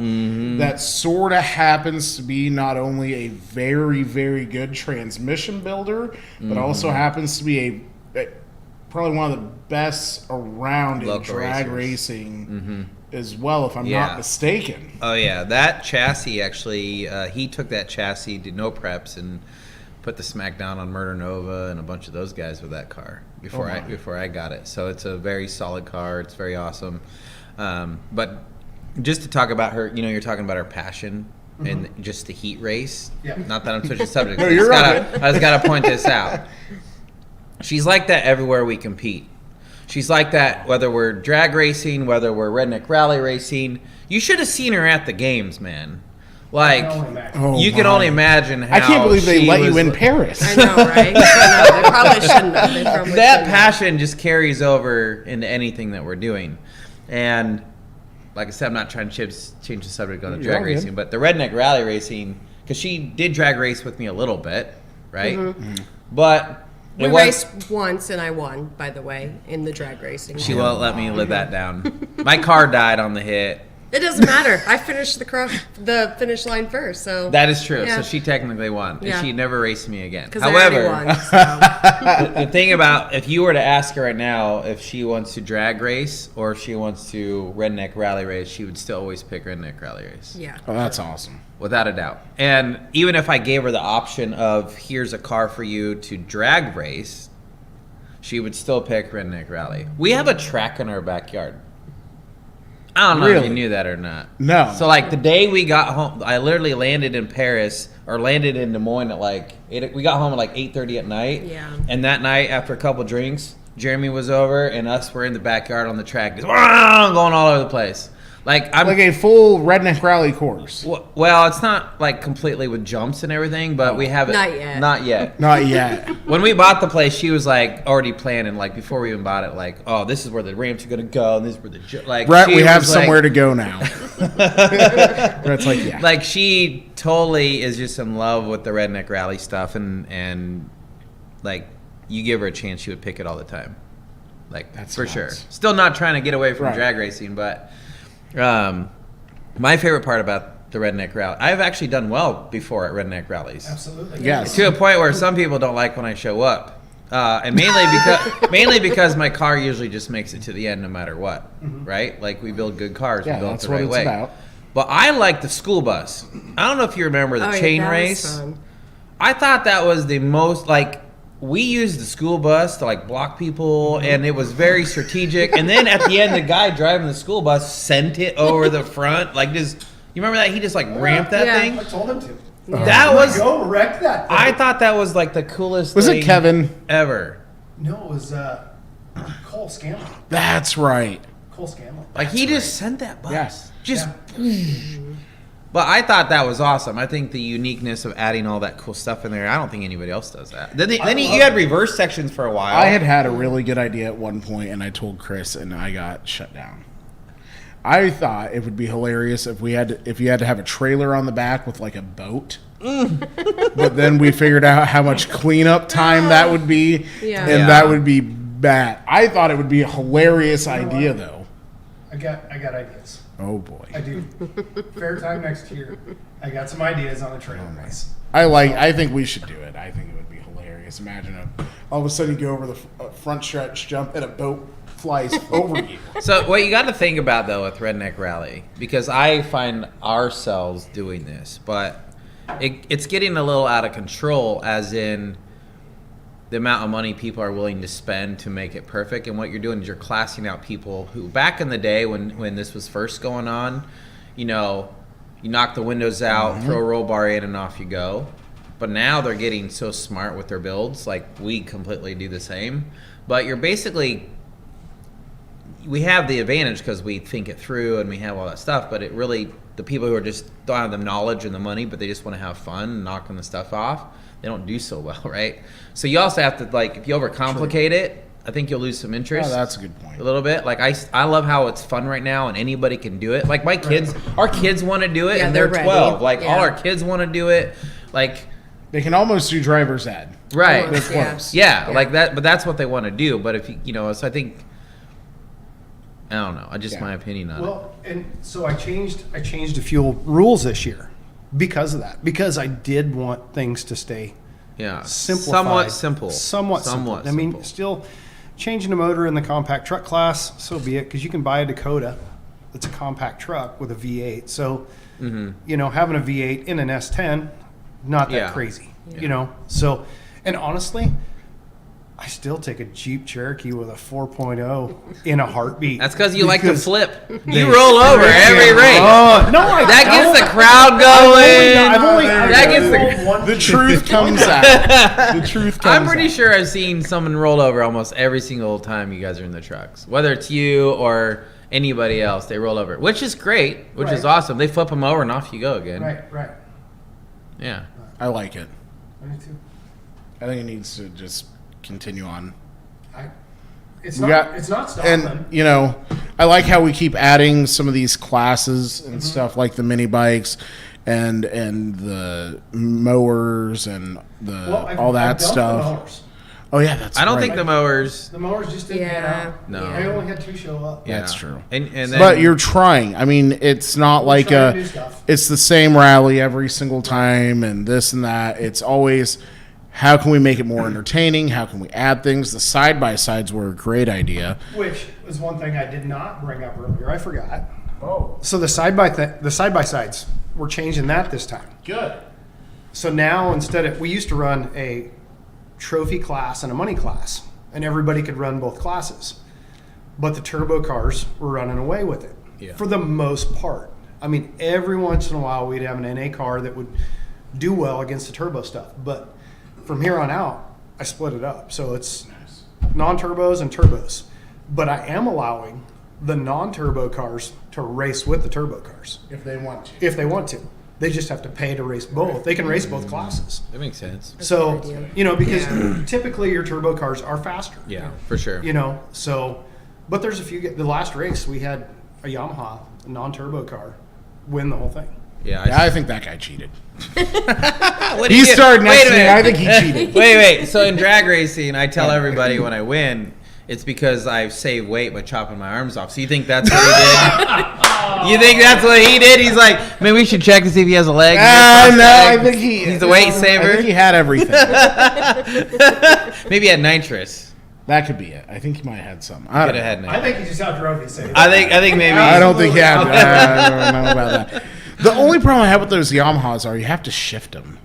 that sort of happens to be not only a very, very good transmission builder, but also happens to be a probably one of the best around in Local drag racers. racing as well, if I'm Yeah. not mistaken. Oh yeah, that chassis actually, he took that chassis, did no preps, and put the smackdown on Murder Nova and a bunch of those guys with that car before I got it. So it's a very solid car. It's very awesome. But just to talk about her, you're talking about her passion and just the heat race. Yeah. Not that I'm switching subjects. No, you're right. I just gotta point this out. She's like that everywhere we compete. She's like that whether we're drag racing, whether we're redneck rally racing. You should have seen her at the games, man. Like, you can only imagine how I can't believe they she let you was in like- Paris. I know, right? I know. They probably shouldn't have. They probably That shouldn't have. passion just carries over into anything that we're doing. And like I said, I'm not trying to change the subject on the You're drag all good. racing, but the redneck rally racing, because she did drag race with me a little bit, right? But We it was, raced once and I won, by the way, in the drag racing. she won't let me live that down. My car died on the hit. It doesn't matter. I finished the finish line first, so That is true. Yeah. So she technically won, and Yeah. she never raced me again. because I already However, won. So. the thing about if you were to ask her right now if she wants to drag race or if she wants to redneck rally race, she would still always pick redneck rally race. Yeah. Oh, that's awesome. Without a doubt. And even if I gave her the option of here's a car for you to drag race, she would still pick redneck rally. We have a track in our backyard. I don't know if Really? you knew that or not. No. So like the day we got home, I literally landed in Paris or landed in Des Moines at like 8. We got home at like 8:30 at night. Yeah. And that night, after a couple drinks, Jeremy was over and us were in the backyard on the track, just going all over the place. Like I'm Like a full redneck rally course. well, it's not like completely with jumps and everything, but we have it. Not yet. Not yet. Not yet. When we bought the place, she was like already planning, like before we even bought it, like, oh, this is where the ramps are gonna go, and this is where the like. Brett, she we have was like- somewhere to go now. Brett's like, yeah. Like she totally is just in love with the redneck rally stuff, and like you give her a chance, she would pick it all the time, like That's for nuts. sure. Still not trying to get away from Right. drag racing, but my favorite part about the redneck rally, I've actually done well before at redneck rallies. Absolutely. Yes. To a point where some people don't like when I show up, and mainly because my car usually just makes it to the end no matter what, right? Like we build good cars, Yeah, we build it that's the what right it's way. about. But I like the school bus. I don't know if you remember the Oh, yeah, chain that was race. fun. I thought that was the most like. We used the school bus to like block people, and it was very strategic. And then at the end, the guy driving the school bus sent it over the front, like just. You remember that? He just like ramped that Yeah. thing. I told him to. That was. Go wreck that thing. I thought that was like the coolest. Was thing it Kevin? ever? No, it was Cole Scanlon. That's right. Cole Scanlon. Like he just sent that bus. Yes. Just. But I thought that was awesome. I think the uniqueness of adding all that cool stuff in there. I don't think anybody else does that. Then you had reverse sections for a while. I had a really good idea at one point, and I told Chris, and I got shut down. I thought it would be hilarious if you had to have a trailer on the back with like a boat. But then we figured out how much cleanup time that would be, Yeah. and Yeah. that would be bad. I thought it would be a hilarious idea, though. I got ideas. Oh boy, I do. Fair time next year. I got some ideas on the trail race. I think we should do it. I think it would be hilarious. Imagine all of a sudden you go over the front stretch, jump, and a boat flies over you. So what you got to think about though with Redneck Rally, because I find ourselves doing this, but it's getting a little out of control, as in the amount of money people are willing to spend to make it perfect. And what you're doing is you're classing out people who back in the day when this was first going on, you know, you knock the windows out, throw a roll bar in, and off you go. But now they're getting so smart with their builds, like we completely do the same. But you're basically, we have the advantage because we think it through and we have all that stuff, but it really, the people who are just don't have the knowledge and the money, but they just want to have fun and knocking the stuff off, they don't do so well, right? So you also have to, like, if you overcomplicate it, I think you'll lose some interest. Oh, that's a good point. A little bit. Like I love how it's fun right now and anybody can do it. Like my kids, our kids want to do it, Yeah, and they're they're 12. ready. Like Yeah. all our kids want to do it. Like, They can almost do driver's ed. right. Almost, They're yeah. close. Yeah, like that, but that's what they want to do. But if you know, so I think, I don't know. I just Yeah. my opinion on it. Well, and so I changed a few rules this year because of that. Because I did want things to stay Yeah, simplified. somewhat simple. Somewhat simple. I mean, still changing a motor in the compact truck class, so be it, because you can buy a Dakota that's a compact truck with a V8. So, you know, having a V8 in an S10, not that Yeah. crazy, Yeah. you know? So, and honestly, I still take a Jeep Cherokee with a 4.0 in a heartbeat. That's because you like to Because flip. You roll over every race. No, I That don't. gets the crowd going. That gets The truth comes out. The truth comes I'm pretty out. sure I've seen someone roll over almost every single time you guys are in the trucks. Whether it's you or anybody else, they roll over, which is great, which is Right. awesome. They flip them over and off you go again. Right. Yeah. I like it. I do too. I think it needs to just continue on. It's We not. got- It's not stopping. And you know, I like how we keep adding some of these classes and stuff like the mini bikes and the mowers and all that stuff. Oh yeah, that's. I don't right. think the mowers. The mowers just didn't pan Yeah. out. No. I only had 2 show up. Yeah. That's true. And then, But you're trying. I mean, it's not like trying to do stuff. it's the same rally every single time and this and that. It's always how can we make it more entertaining? How can we add things? The side by sides were a great idea. Which was one thing I did not bring up earlier. I forgot. Oh. So the side by sides, we're changing that this time. Good. So now instead of, we used to run a trophy class and a money class, and everybody could run both classes. But the turbo cars were running away with it for the most part. I mean, every once in a while we'd have an NA car that would do well against the turbo stuff. But from here on out, I split it up. So it's non-turbos and turbos. But I am allowing the non-turbo cars to race with the turbo cars. If they want to. If they want to. They just have to pay to race both. They can race both classes. that makes sense. So, you know, because typically your turbo cars are faster. Yeah, for sure. You know, so, but there's a few, the last race we had a Yamaha, a non-turbo car, win the whole thing. Yeah. Yeah, I think that guy cheated. What do He you get? started Wait next a to me. minute. I think he cheated. Wait. So in drag racing, I tell everybody when I win, it's because I save weight by chopping my arms off. So you think that's what he did? You think that's what he did? He's like, man, we should check to see if he has a leg. No, I think he's a weight saver. I think he had everything. Maybe he had nitrous. That could be it. I think he might have had some. Could have had I nitrous. think he just outdrove you, say. I think maybe. I don't think he had. I don't know about that. The only problem I have with those Yamahas are you have to shift them.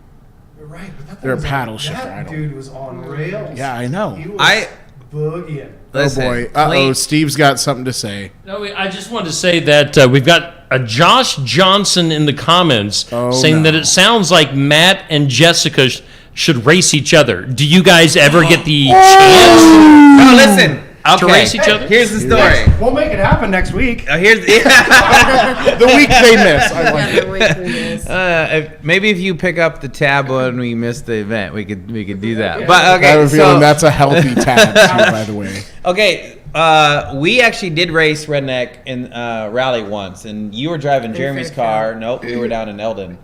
You're right, but that They're a was paddle shifter. That I don't. dude was on rails. Yeah, I know. He was I- boogieing. Listen, Oh boy. Uh oh. Clean- Steve's got something to say. No, I just wanted to say that we've got a Josh Johnson in the comments saying that it sounds like Matt and Jessica should race each other. Do you guys ever get the chance No, listen. Okay. to race each other? Here's the story. We'll make it happen next week. Here's The week they miss. I like Yeah, the week we missed. maybe if you pick up the tab when we missed the event, we could do that. But okay, I have a feeling so that's a healthy tab too, by the way. okay, we actually did race Redneck in rally once, and you were driving Jeremy's car. Nope, we were down in Eldon.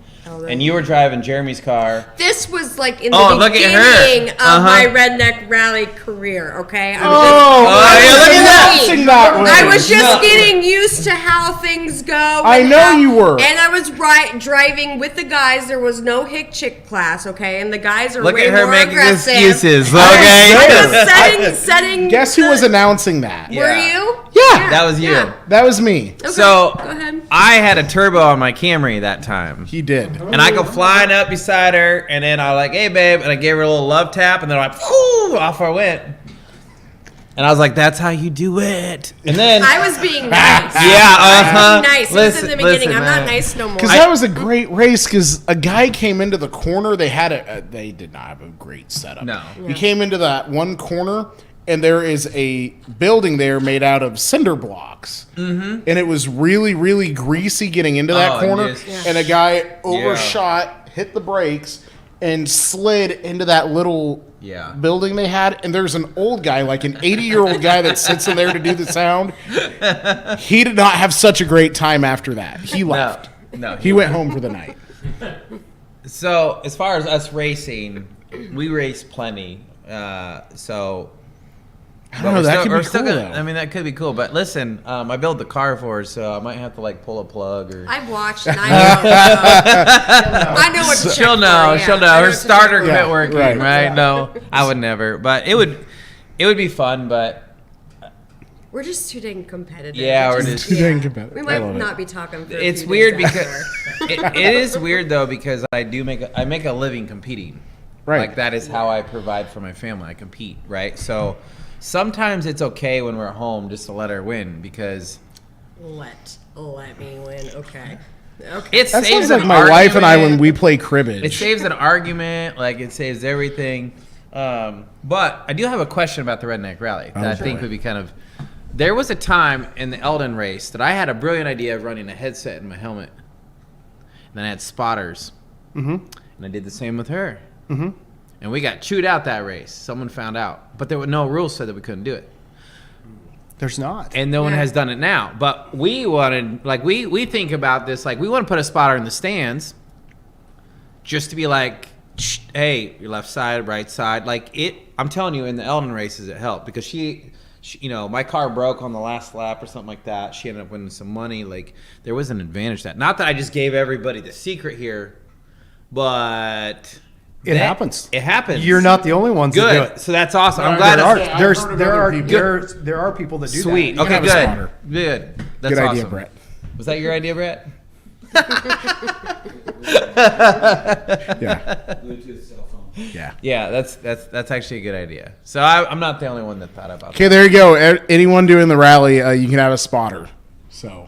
And you were driving Jeremy's car. This was like in the Oh, look at her. beginning of my redneck rally career, okay? I was Oh, yeah, look at that. announcing that way. I was just No. getting used to how things go. I and know how- you were. And I was driving with the guys. There was no hick chick class, okay? And the guys are Look way at her more making aggressive. excuses. I Okay, was I was setting. Guess who was announcing that? Yeah. Were you? Yeah. that was you. Yeah. That was me. Okay, So go ahead. I had a turbo on my Camry that time. He did. And I go flying up beside her, and then I like, hey, babe, and I gave her a little love tap, and then I'm like, whoo, off I went. And I was like, that's how you do it. And then, I was being nice. yeah, I was being nice. It was Listen, in the beginning. listen, I'm man. not nice no more. Because that was a great race. Because a guy came into the corner. They had they did not have a great setup. No. He came into that one corner, and there is a building there made out of cinder blocks. Mm-hmm. And it was really, really greasy getting into that Oh, corner. yes. Yeah. And a guy overshot, hit the brakes, and slid into that little Yeah. building they had. And there's an old guy, like an 80-year-old guy that sits in there to do the sound. He did not have such a great time after that. He left. No. He went home for the night. So as far as us racing, we race plenty. So I don't know. That could be cool, though. I mean, that could be cool. But listen, I built the car for her, so I might have to like pull a plug or. I've watched and I know. I know what to check She'll for, know. yeah. She'll I know. Her what to starter check for. quit working, right. right? No, I would never. But it would be fun. But We're just too dang competitive. Yeah, We we're just- just too dang competitive. We I might love it. not be talking for a it's few weird days because after. it is weird though because I make a living competing. Right. Like that is how I provide for my family. I compete, right? So sometimes it's okay when we're at home just to let her win because Let me win. Okay. it That saves sounds like an my wife and I when argument. we play cribbage. It saves an argument, like it saves everything. But I do have a question about the Redneck Rally that I think would be kind of. There was a time in the Eldon race that I had a brilliant idea of running a headset in my helmet. And then I had spotters. And I did the same with her. And we got chewed out that race. Someone found out. But there were no rules said that we couldn't do it. There's not. And no one has done it now. But we wanted, like, we think about this, like, we want to put a spotter in the stands just to be like, hey, your left side, right side. Like, I'm telling you, in the Eldon races, it helped because she, you know, my car broke on the last lap or something like that. She ended up winning some money. Like, there was an advantage to that. Not that I just gave everybody the secret here, but It happens. It happens. You're not the only ones that do Good. it. So that's awesome. I'm glad There are people that do Sweet. that. Okay, have a good. spotter. Good. That's Good awesome. idea, Brett. Was that your idea, Brett? Yeah. Yeah. Yeah, that's actually a good idea. So I'm not the only one that thought about Okay, that. there you go. Anyone doing the rally, you can have a spotter. So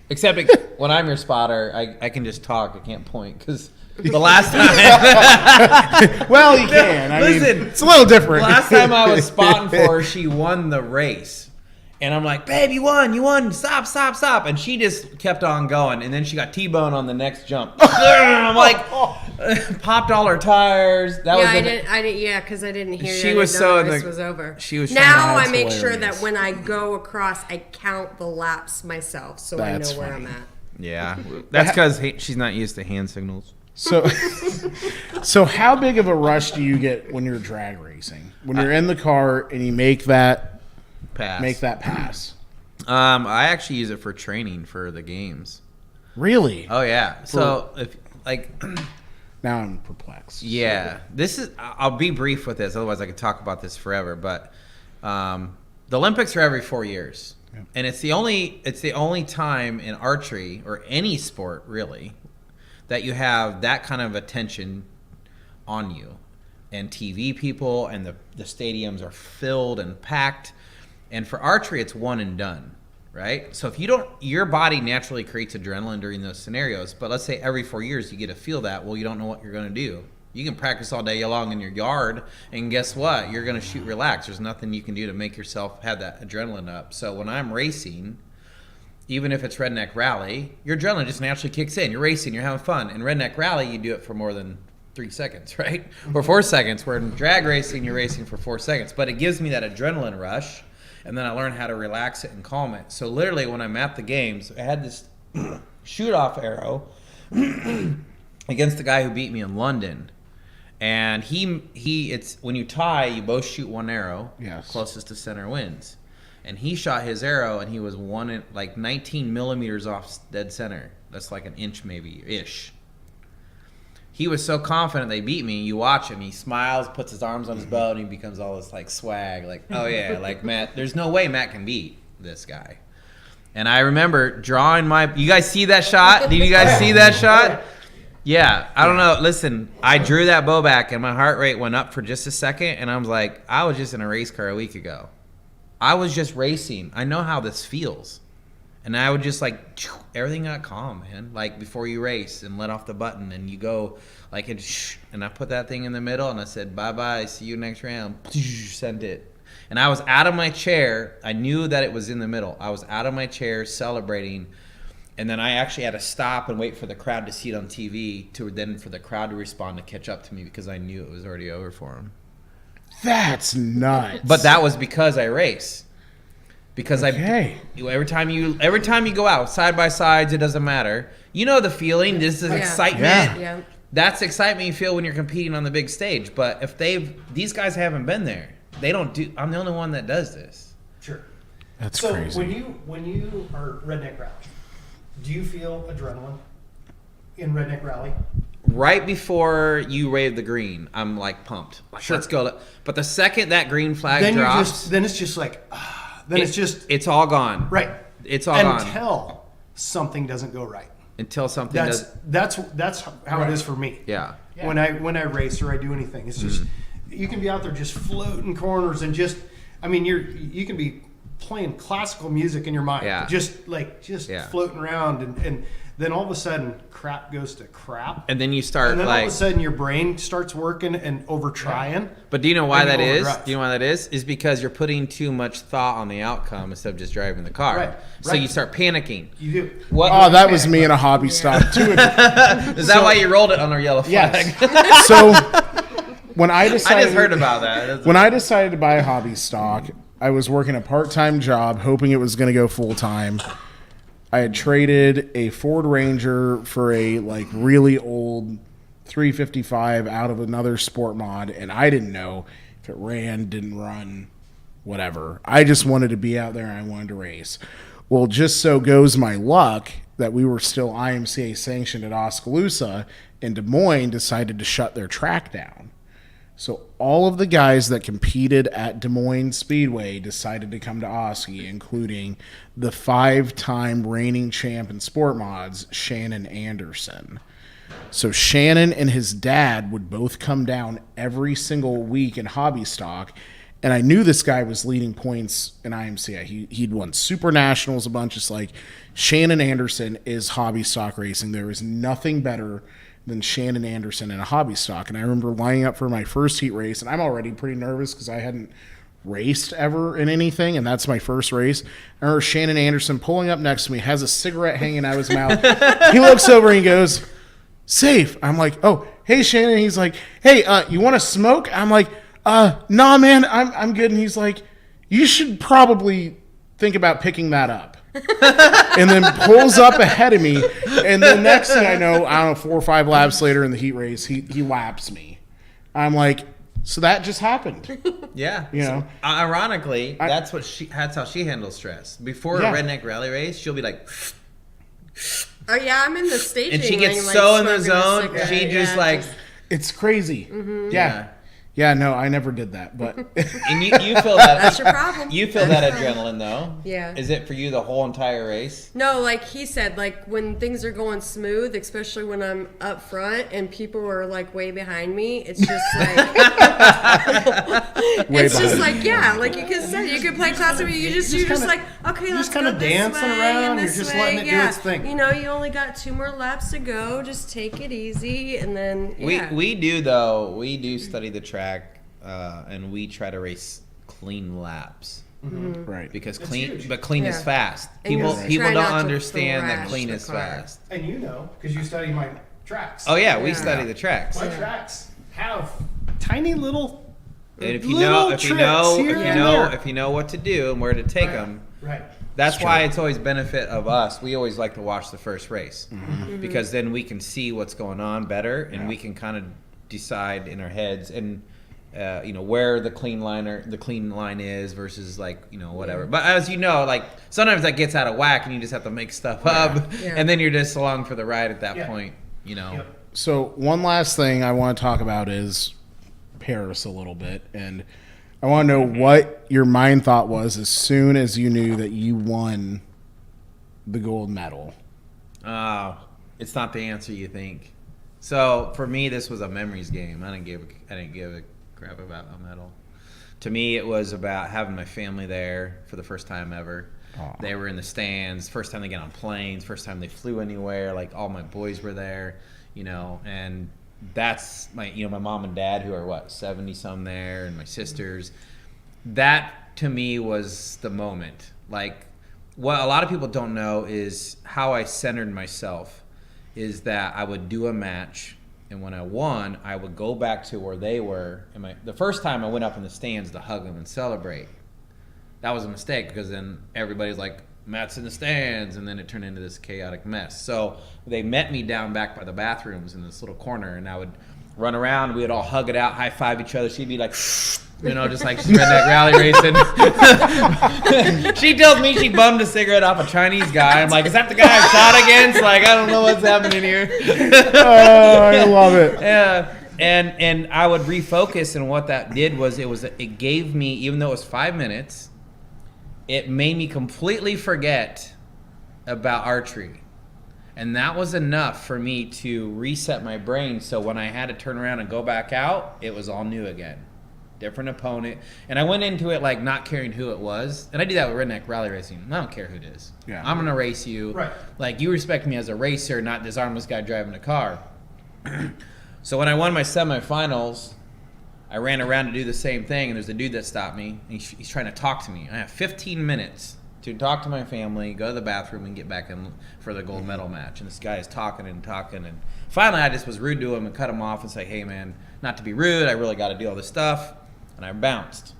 Except when I'm your spotter, I can just talk. I can't point because the last time. well, you can. I mean, Listen, it's a little different. Last time I was spotting for her, she won the race. And I'm like, babe, you won. Stop. And she just kept on going. And then she got T-bone on the next jump. I'm like, popped all her tires. That was I didn't. Yeah, because I didn't hear. She I was didn't know so the race the- was over. she was Now trying I make That's sure hilarious. that when I go across, I count the laps myself, so I That's know where funny. I'm at. Yeah, that's because she's not used to hand signals. So how big of a rush do you get when you're drag racing? When you're in the car and you make that pass? I actually use it for training for the games. Really? Oh yeah. So if like, Now I'm perplexed. yeah, this is. I'll be brief with this, otherwise I could talk about this forever. But the Olympics are every 4 years, and it's the only time in archery or any sport really that you have that kind of attention on you, and TV people, and the stadiums are filled and packed. And for archery, it's one and done, right? So if you don't, your body naturally creates adrenaline during those scenarios. But let's say every 4 years you get to feel that. Well, you don't know what you're going to do. You can practice all day long in your yard, and guess what? You're going to shoot relaxed. There's nothing you can do to make yourself have that adrenaline up. So when I'm racing, even if it's Redneck Rally, your adrenaline just naturally kicks in. You're racing, you're having fun. In Redneck Rally, you do it for more than 3 seconds, right? Or 4 seconds. Where in drag racing, you're racing for 4 seconds. But it gives me that adrenaline rush. And then I learned how to relax it and calm it. So literally when I'm at the games, I had this shoot-off arrow against the guy who beat me in London. And it's when you tie, you both shoot one arrow. Yes. Closest to center wins. And he shot his arrow, and he was 19 millimeters off dead center. That's like an inch maybe-ish. He was so confident they beat me. You watch him. He smiles, puts his arms on his bow, and he becomes all this like swag. Like, oh yeah, like Matt. There's no way Matt can beat this guy. And I remember drawing my. You guys see that shot? Did you guys see that shot? Yeah. I don't know. Listen, I drew that bow back, and my heart rate went up for just a second, and I was like, I was just in a race car a week ago. I was just racing. I know how this feels. And I would just like, everything got calm, man. Like before you race and let off the button and you go like, and I put that thing in the middle and I said, bye-bye, see you next round. Sent it. And I was out of my chair. I knew that it was in the middle. I was out of my chair celebrating. And then I actually had to stop and wait for the crowd to see it on TV for the crowd to respond to catch up to me because I knew it was already over for them. That's nuts. But that was because I race. Because Okay. every time you go out side by sides, it doesn't matter. You know the feeling. This is excitement. Yeah. That's excitement you feel when you're competing on the big stage. But if these guys haven't been there, they don't do. I'm the only one that does this. Sure. That's So crazy. when you are Redneck Rally, do you feel adrenaline in Redneck Rally? Right before you wave the green, I'm like pumped. Like, let's go. But the second that green flag drops, then it's just like, it's all gone. right. It's all gone. Until something doesn't go right. until something That's how it is for me. Yeah. When I race or I do anything, it's just you can be out there just floating corners and just, I mean, you can be playing classical music in your mind, just floating around, and then all of a sudden crap goes to crap, and then you start and then all of a sudden your brain starts working and over trying. But do you know why that is? Do you know why that is? Is because you're putting too much thought on the outcome instead of just driving the car. Right. So you start panicking. You do. That was me in a hobby stock too. Is that why you rolled it on our yellow flag? Yes. So when I decided, I just heard about that. When I decided to buy a hobby stock, I was working a part-time job, hoping it was going to go full-time. I had traded a Ford Ranger for a really old 355 out of another sport mod, and I didn't know if it ran, didn't run, whatever. I just wanted to be out there and I wanted to race. Well, just so goes my luck that we were still IMCA sanctioned at Oskaloosa, and Des Moines decided to shut their track down. So all of the guys that competed at Des Moines Speedway decided to come to Oski, including the 5-time reigning champ in sport mods, Shannon Anderson. So Shannon and his dad would both come down every single week in hobby stock, and I knew this guy was leading points in IMCA. He'd won Super Nationals a bunch. It's like Shannon Anderson is hobby stock racing. There is nothing better than Shannon Anderson in a hobby stock. And I remember lining up for my first heat race, and I'm already pretty nervous because I hadn't raced ever in anything, and that's my first race. I remember Shannon Anderson pulling up next to me, has a cigarette hanging out of his mouth. He looks over and he goes, "Safe." I'm like, "Oh, hey, Shannon." He's like, "Hey, you want to smoke?" I'm like, "Nah, man, I'm good." And he's like, "You should probably think about picking that up." And then pulls up ahead of me, and the next thing I know, 4 or 5 laps later in the heat race, he laps me. I'm like, so that just happened. Yeah. You know? Ironically, that's how she handles stress. Before a redneck rally race, she'll be like, oh yeah, I'm in the staging and she gets ring, so in the zone, she just it's crazy. Mm-hmm. Yeah, no, I never did that, but and you feel that that's your problem. You feel that adrenaline though. Yeah. Is it for you the whole entire race? No, like he said, like when things are going smooth, especially when I'm up front and people are like way behind me, it's just like it's just like like you can say you can play classical, you're just like, okay, let's kind go of this dancing way around, and you're this just way. letting it do its thing. You know, you only got 2 more laps to go. Just take it easy, and then We do study the track, and we try to race clean laps. Mm-hmm. right. Because clean is fast. And People try don't not to understand that thrash clean the is car. fast. And you know, because you study my tracks. Oh yeah, we study the tracks. My tracks have tiny little And if little tricks here and there. if you know what to do and where to take them, Right. that's why it's always benefit of us. We always like to watch the first race because then we can see what's going on better, and we can kind of decide in our heads and where the clean line is versus whatever. But as you know, like sometimes that gets out of whack and you just have to make stuff up, and then you're just along for the ride at that point. Yep. So one last thing I want to talk about is Paris a little bit, and I want to know what your mind thought was as soon as you knew that you won the gold medal. It's not the answer you think. So for me, this was a memories game. I didn't give a crap about a medal. To me, it was about having my family there for the first time ever. Aww. They were in the stands, first time they get on planes, first time they flew anywhere. Like all my boys were there, and that's my mom and dad who are 70 some there, and my sisters. That to me was the moment. Like what a lot of people don't know is how I centered myself. Is that I would do a match, and when I won, I would go back to where they were. And the first time I went up in the stands to hug them and celebrate, that was a mistake because then everybody's like, Matt's in the stands, and then it turned into this chaotic mess. So they met me down back by the bathrooms in this little corner, and I would run around. We would all hug it out, high five each other. She'd be like, just like she's redneck rally racing. She tells me she bummed a cigarette off a Chinese guy. I'm like, is that the guy I shot against? Like, I don't know what's happening here. Oh, I love it. Yeah. And I would refocus, and what that did was it gave me, even though it was 5 minutes, it made me completely forget about archery. And that was enough for me to reset my brain. So when I had to turn around and go back out, it was all new again. Different opponent. And I went into it like not caring who it was. And I do that with Redneck Rally Racing. I don't care who it is. Yeah. I'm going to race you. Right. Like, you respect me as a racer, not this armless guy driving a car. So when I won my semifinals, I ran around to do the same thing, and there's a dude that stopped me. And he's trying to talk to me. I have 15 minutes to talk to my family, go to the bathroom, and get back in for the gold medal match. And this guy is talking. And finally, I just was rude to him and cut him off and say, hey, man, not to be rude, I really got to do all this stuff. And I bounced.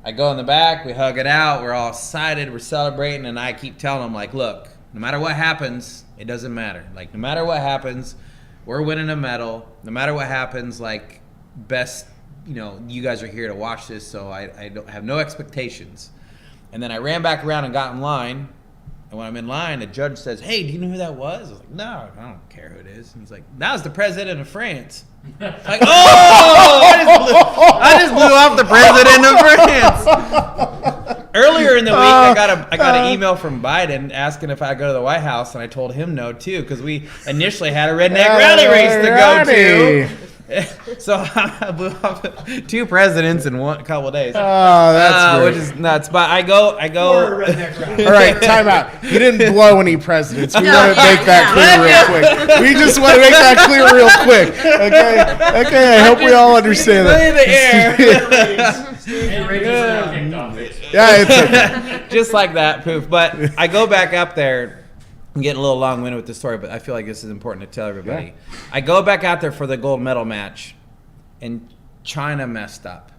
I go in the back, we hug it out, we're all excited, we're celebrating, and I keep telling him, like, look, no matter what happens, it doesn't matter. Like, no matter what happens, we're winning a medal. No matter what happens, like, best, you guys are here to watch this, so I don't have no expectations. And then I ran back around and got in line. And when I'm in line, the judge says, hey, do you know who that was? I was like, no, I don't care who it is. And he's like, that was the president of France. Like, oh, I just blew off the president of France. Earlier in the week, I got an email from Biden asking if I go to the White House, and I told him no, too, because we initially had a redneck rally race to go to. So I blew off 2 presidents in a couple of days. Oh, that's great. Which is nuts. But I go. All right, time out. You didn't blow any presidents. We want to make that clear real quick. We just want to make that clear real quick. Okay. I hope we all understand that. Yeah, it's okay. Just like that, poof. But I go back up there. I'm getting a little long-winded with the story, but I feel like this is important to tell everybody. Yeah. I go back out there for the gold medal match, and China messed up.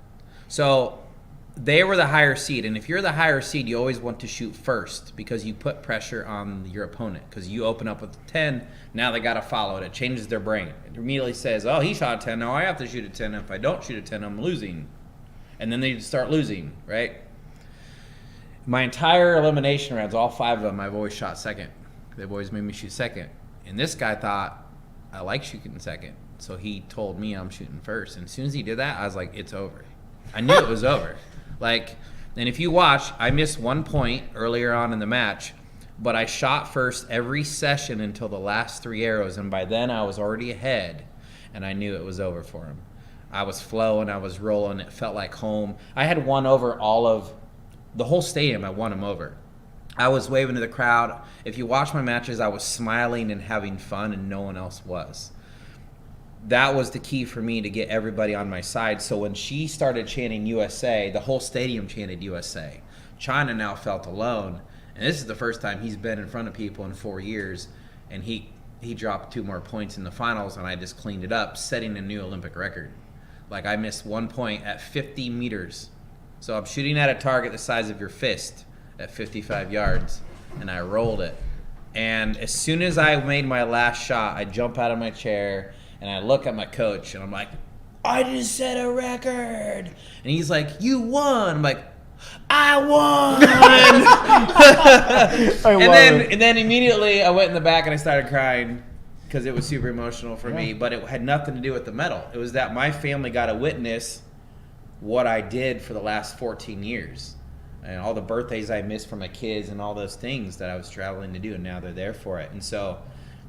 So they were the higher seed, and if you're the higher seed, you always want to shoot first because you put pressure on your opponent because you open up with a 10, now they got to follow it. It changes their brain. It immediately says, oh, he shot a 10, now I have to shoot a 10. If I don't shoot a 10, I'm losing. And then they start losing, right? My entire elimination rounds, all 5 of them, I've always shot second. They've always made me shoot second. And this guy thought I like shooting second. So he told me I'm shooting first. And as soon as he did that, I was like, it's over. I knew it was over. Like, and if you watch, I missed 1 point earlier on in the match, but I shot first every session until the last 3 arrows. And by then I was already ahead, and I knew it was over for him. I was flowing, I was rolling. It felt like home. I had won over all of the whole stadium. I won him over. I was waving to the crowd. If you watch my matches, I was smiling and having fun, and no one else was. That was the key for me to get everybody on my side. So when she started chanting USA, the whole stadium chanted USA. China now felt alone, and this is the first time he's been in front of people in 4 years, and he dropped 2 more points in the finals, and I just cleaned it up, setting a new Olympic record. Like, I missed 1 point at 50 meters. So I'm shooting at a target the size of your fist at 55 yards, and I rolled it. And as soon as I made my last shot, I jump out of my chair, and I look at my coach, and I'm like, I just set a record. And he's like, you won. I'm like, I won. And then immediately I went in the back and I started crying because it was super emotional for me, but it had nothing to do with the medal. It was that my family got to witness what I did for the last 14 years. And all the birthdays I missed from my kids and all those things that I was traveling to do, and now they're there for it. And so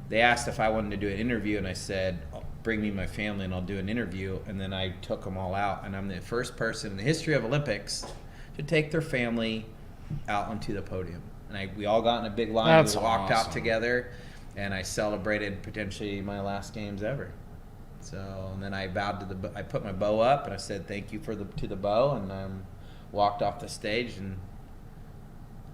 they asked if I wanted to do an interview, and I said, bring me my family and I'll do an interview. And then I took them all out, and I'm the first person in the history of Olympics to take their family out onto the podium. And we all got in a big line. That's we walked awesome. out together, and I celebrated potentially my last games ever. So, and then I vowed to I put my bow up, and I said thank you to the bow, and walked off the stage, and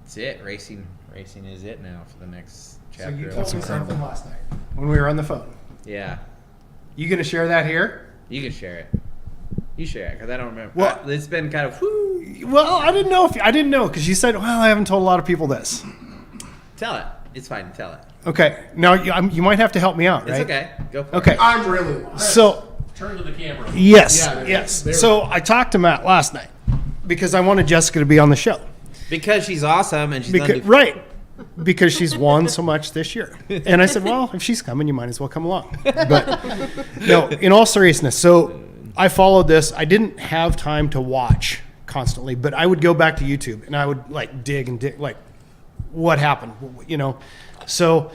that's it. Racing is it now for the next chapter. So you told me something last night when we were on the phone. Yeah. You gonna share that here? You can share it. You share it, because I don't remember. Well, it's been kind of whoo. Well, I didn't know because you said, well, I haven't told a lot of people this. Tell it. It's fine. Tell it. Okay. Now you might have to help me out, right? It's okay. Go for it. Okay. I'm really lost. So turn to the camera. yes, Yeah, yes. So I talked to Matt last night because I wanted Jessica to be on the show. Because she's awesome and she's Right. Because she's won so much this year. And I said, well, if she's coming, you might as well come along. But no, in all seriousness, so I followed this. I didn't have time to watch constantly, but I would go back to YouTube and I would dig, like, what happened, So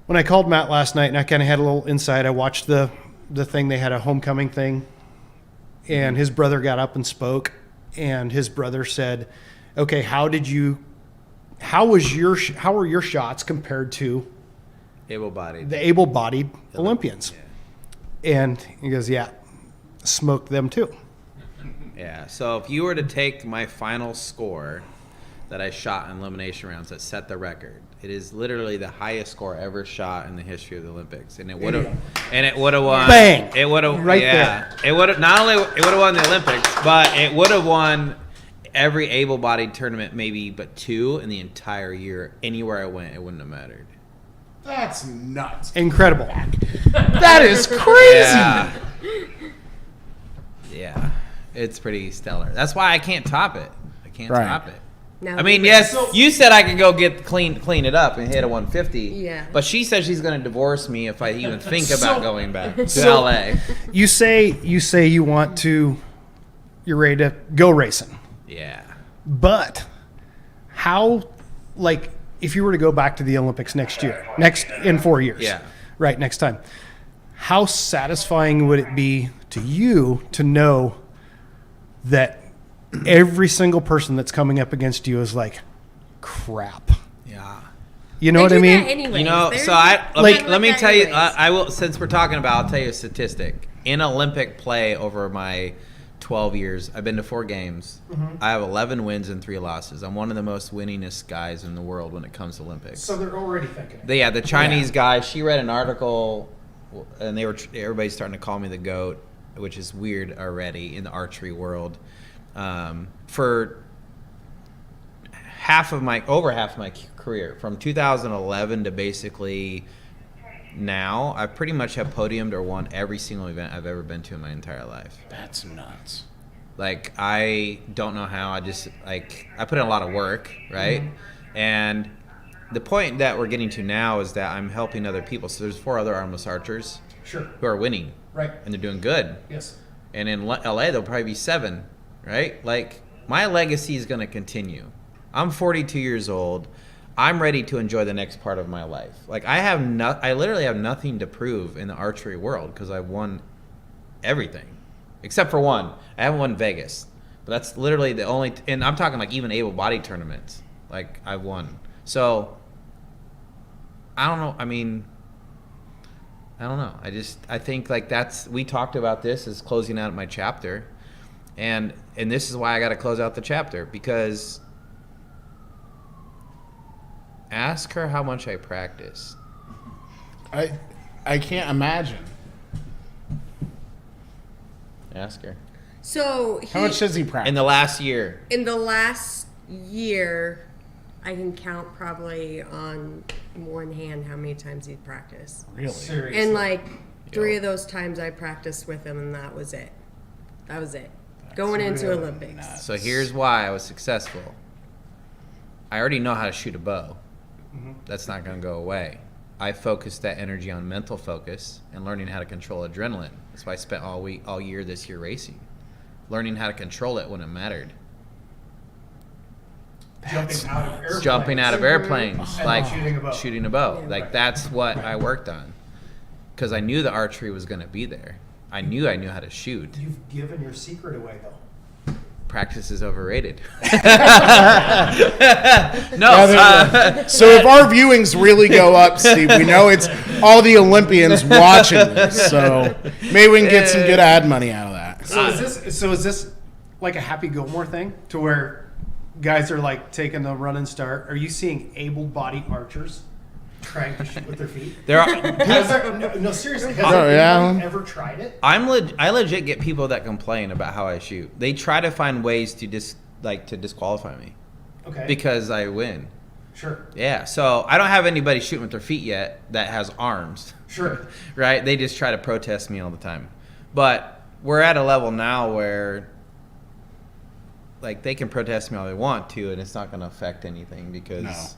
when I called Matt last night and I kind of had a little insight, I watched the thing. They had a homecoming thing, and his brother got up and spoke, and his brother said, "Okay, how were your shots compared to Able-bodied. the able-bodied Olympians?" And he goes, "Yeah, smoked them too." Yeah. So if you were to take my final score that I shot in elimination rounds that set the record, it is literally the highest score ever shot in the history of the Olympics, and it would have won. Bang! It would have Right there. It would have not only it would have won the Olympics, but it would have won every able-bodied tournament, maybe but 2 in the entire year. Anywhere I went, it wouldn't have mattered. That's nuts. Incredible. That is crazy. Yeah. Yeah. It's pretty stellar. That's why I can't top it. I can't Right. top it. Now, I mean, yes, you said I could go clean it up and hit a 150. Yeah. But she says she's going to divorce me if I even think about So- going back to so- LA. You say you want to, you're ready to go racing, Yeah. but how, like, if you were to go back to the Olympics next in 4 years, Yeah. right, next time, how satisfying would it be to you to know that every single person that's coming up against you is like, crap? Yeah. You know what I mean? You know, so let me tell you, I will, since we're talking about, I'll tell you a statistic. In Olympic play over my 12 years, I've been to 4 games. I have 11 wins and 3 losses. I'm one of the most winningest guys in the world when it comes to Olympics. So they're already thinking. The Chinese guy, she read an article, and everybody's starting to call me the GOAT, which is weird already in the archery world. For over half of my career, from 2011 to basically now, I pretty much have podiumed or won every single event I've ever been to in my entire life. That's nuts. Like, I don't know how. I just, like, I put in a lot of work, right? And the point that we're getting to now is that I'm helping other people. So there's 4 other armless archers who are winning. Right. And they're doing good. Yes. And in LA, there'll probably be 7, right? Like, my legacy is going to continue. I'm 42 years old. I'm ready to enjoy the next part of my life. Like, I literally have nothing to prove in the archery world because I've won everything. Except for one. I haven't won Vegas. But that's literally the only, and I'm talking like even able-bodied tournaments. Like, I've won. So, I don't know. I mean, I don't know. I think like we talked about this as closing out my chapter. And this is why I got to close out the chapter, because ask her how much I practice. I can't imagine. Ask her. So How much does he practice? In the last year. In the last year, I can count probably on one hand how many times he'd practiced. Really? Seriously. And like 3 of those times I practiced with him, and that was it. That was it. Going into Olympics. So here's why I was successful. I already know how to shoot a bow. That's not going to go away. I focused that energy on mental focus and learning how to control adrenaline. That's why I spent all year this year racing, learning how to control it when it mattered. Jumping out of airplanes, like shooting a bow. Like, that's what I worked on, because I knew the archery was going to be there. I knew how to shoot. You've given your secret away, though. Practice is overrated. So if our viewings really go up, Steve, we know it's all the Olympians watching this. So maybe we can get some good ad money out of that. So is this like a Happy Gilmore thing, to where guys are like taking the run and start? Are you seeing able-bodied archers trying to shoot with their feet? There are. No, seriously. Has anyone ever tried it? I legit get people that complain about how I shoot. They try to find ways to disqualify me. Okay. Because I win. Sure. Yeah. So I don't have anybody shooting with their feet yet that has arms. Sure. Right? They just try to protest me all the time. But we're at a level now where, like, they can protest me all they want to, and it's not going to affect anything, because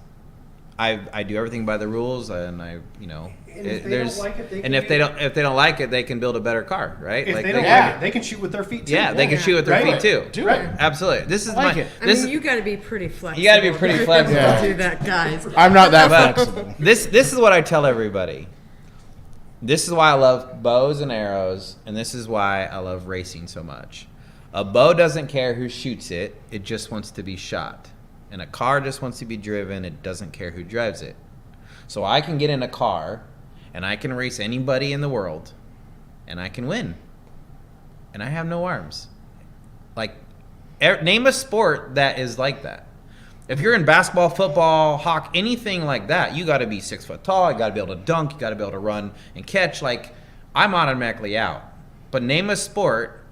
I do everything by the rules, and I, you know, And if they don't like it, they can if do they it. don't if they don't like it, they can build a better car, right? If Like, they don't can- like it, they can shoot with their feet too. yeah, they can shoot with their Right. feet too. Do it. Absolutely. This is like my. it. I This mean, you got to be pretty flexible. You gotta be pretty flexible. Yeah. to do that, guys. I'm not that But flexible. this is what I tell everybody. This is why I love bows and arrows, and this is why I love racing so much. A bow doesn't care who shoots it; it just wants to be shot. And a car just wants to be driven; it doesn't care who drives it. So I can get in a car, and I can race anybody in the world, and I can win. And I have no arms. Like, name a sport that is like that. If you're in basketball, football, hockey, anything like that, you got to be 6 foot tall. You got to be able to dunk. You got to be able to run and catch. Like, I'm automatically out. But name a sport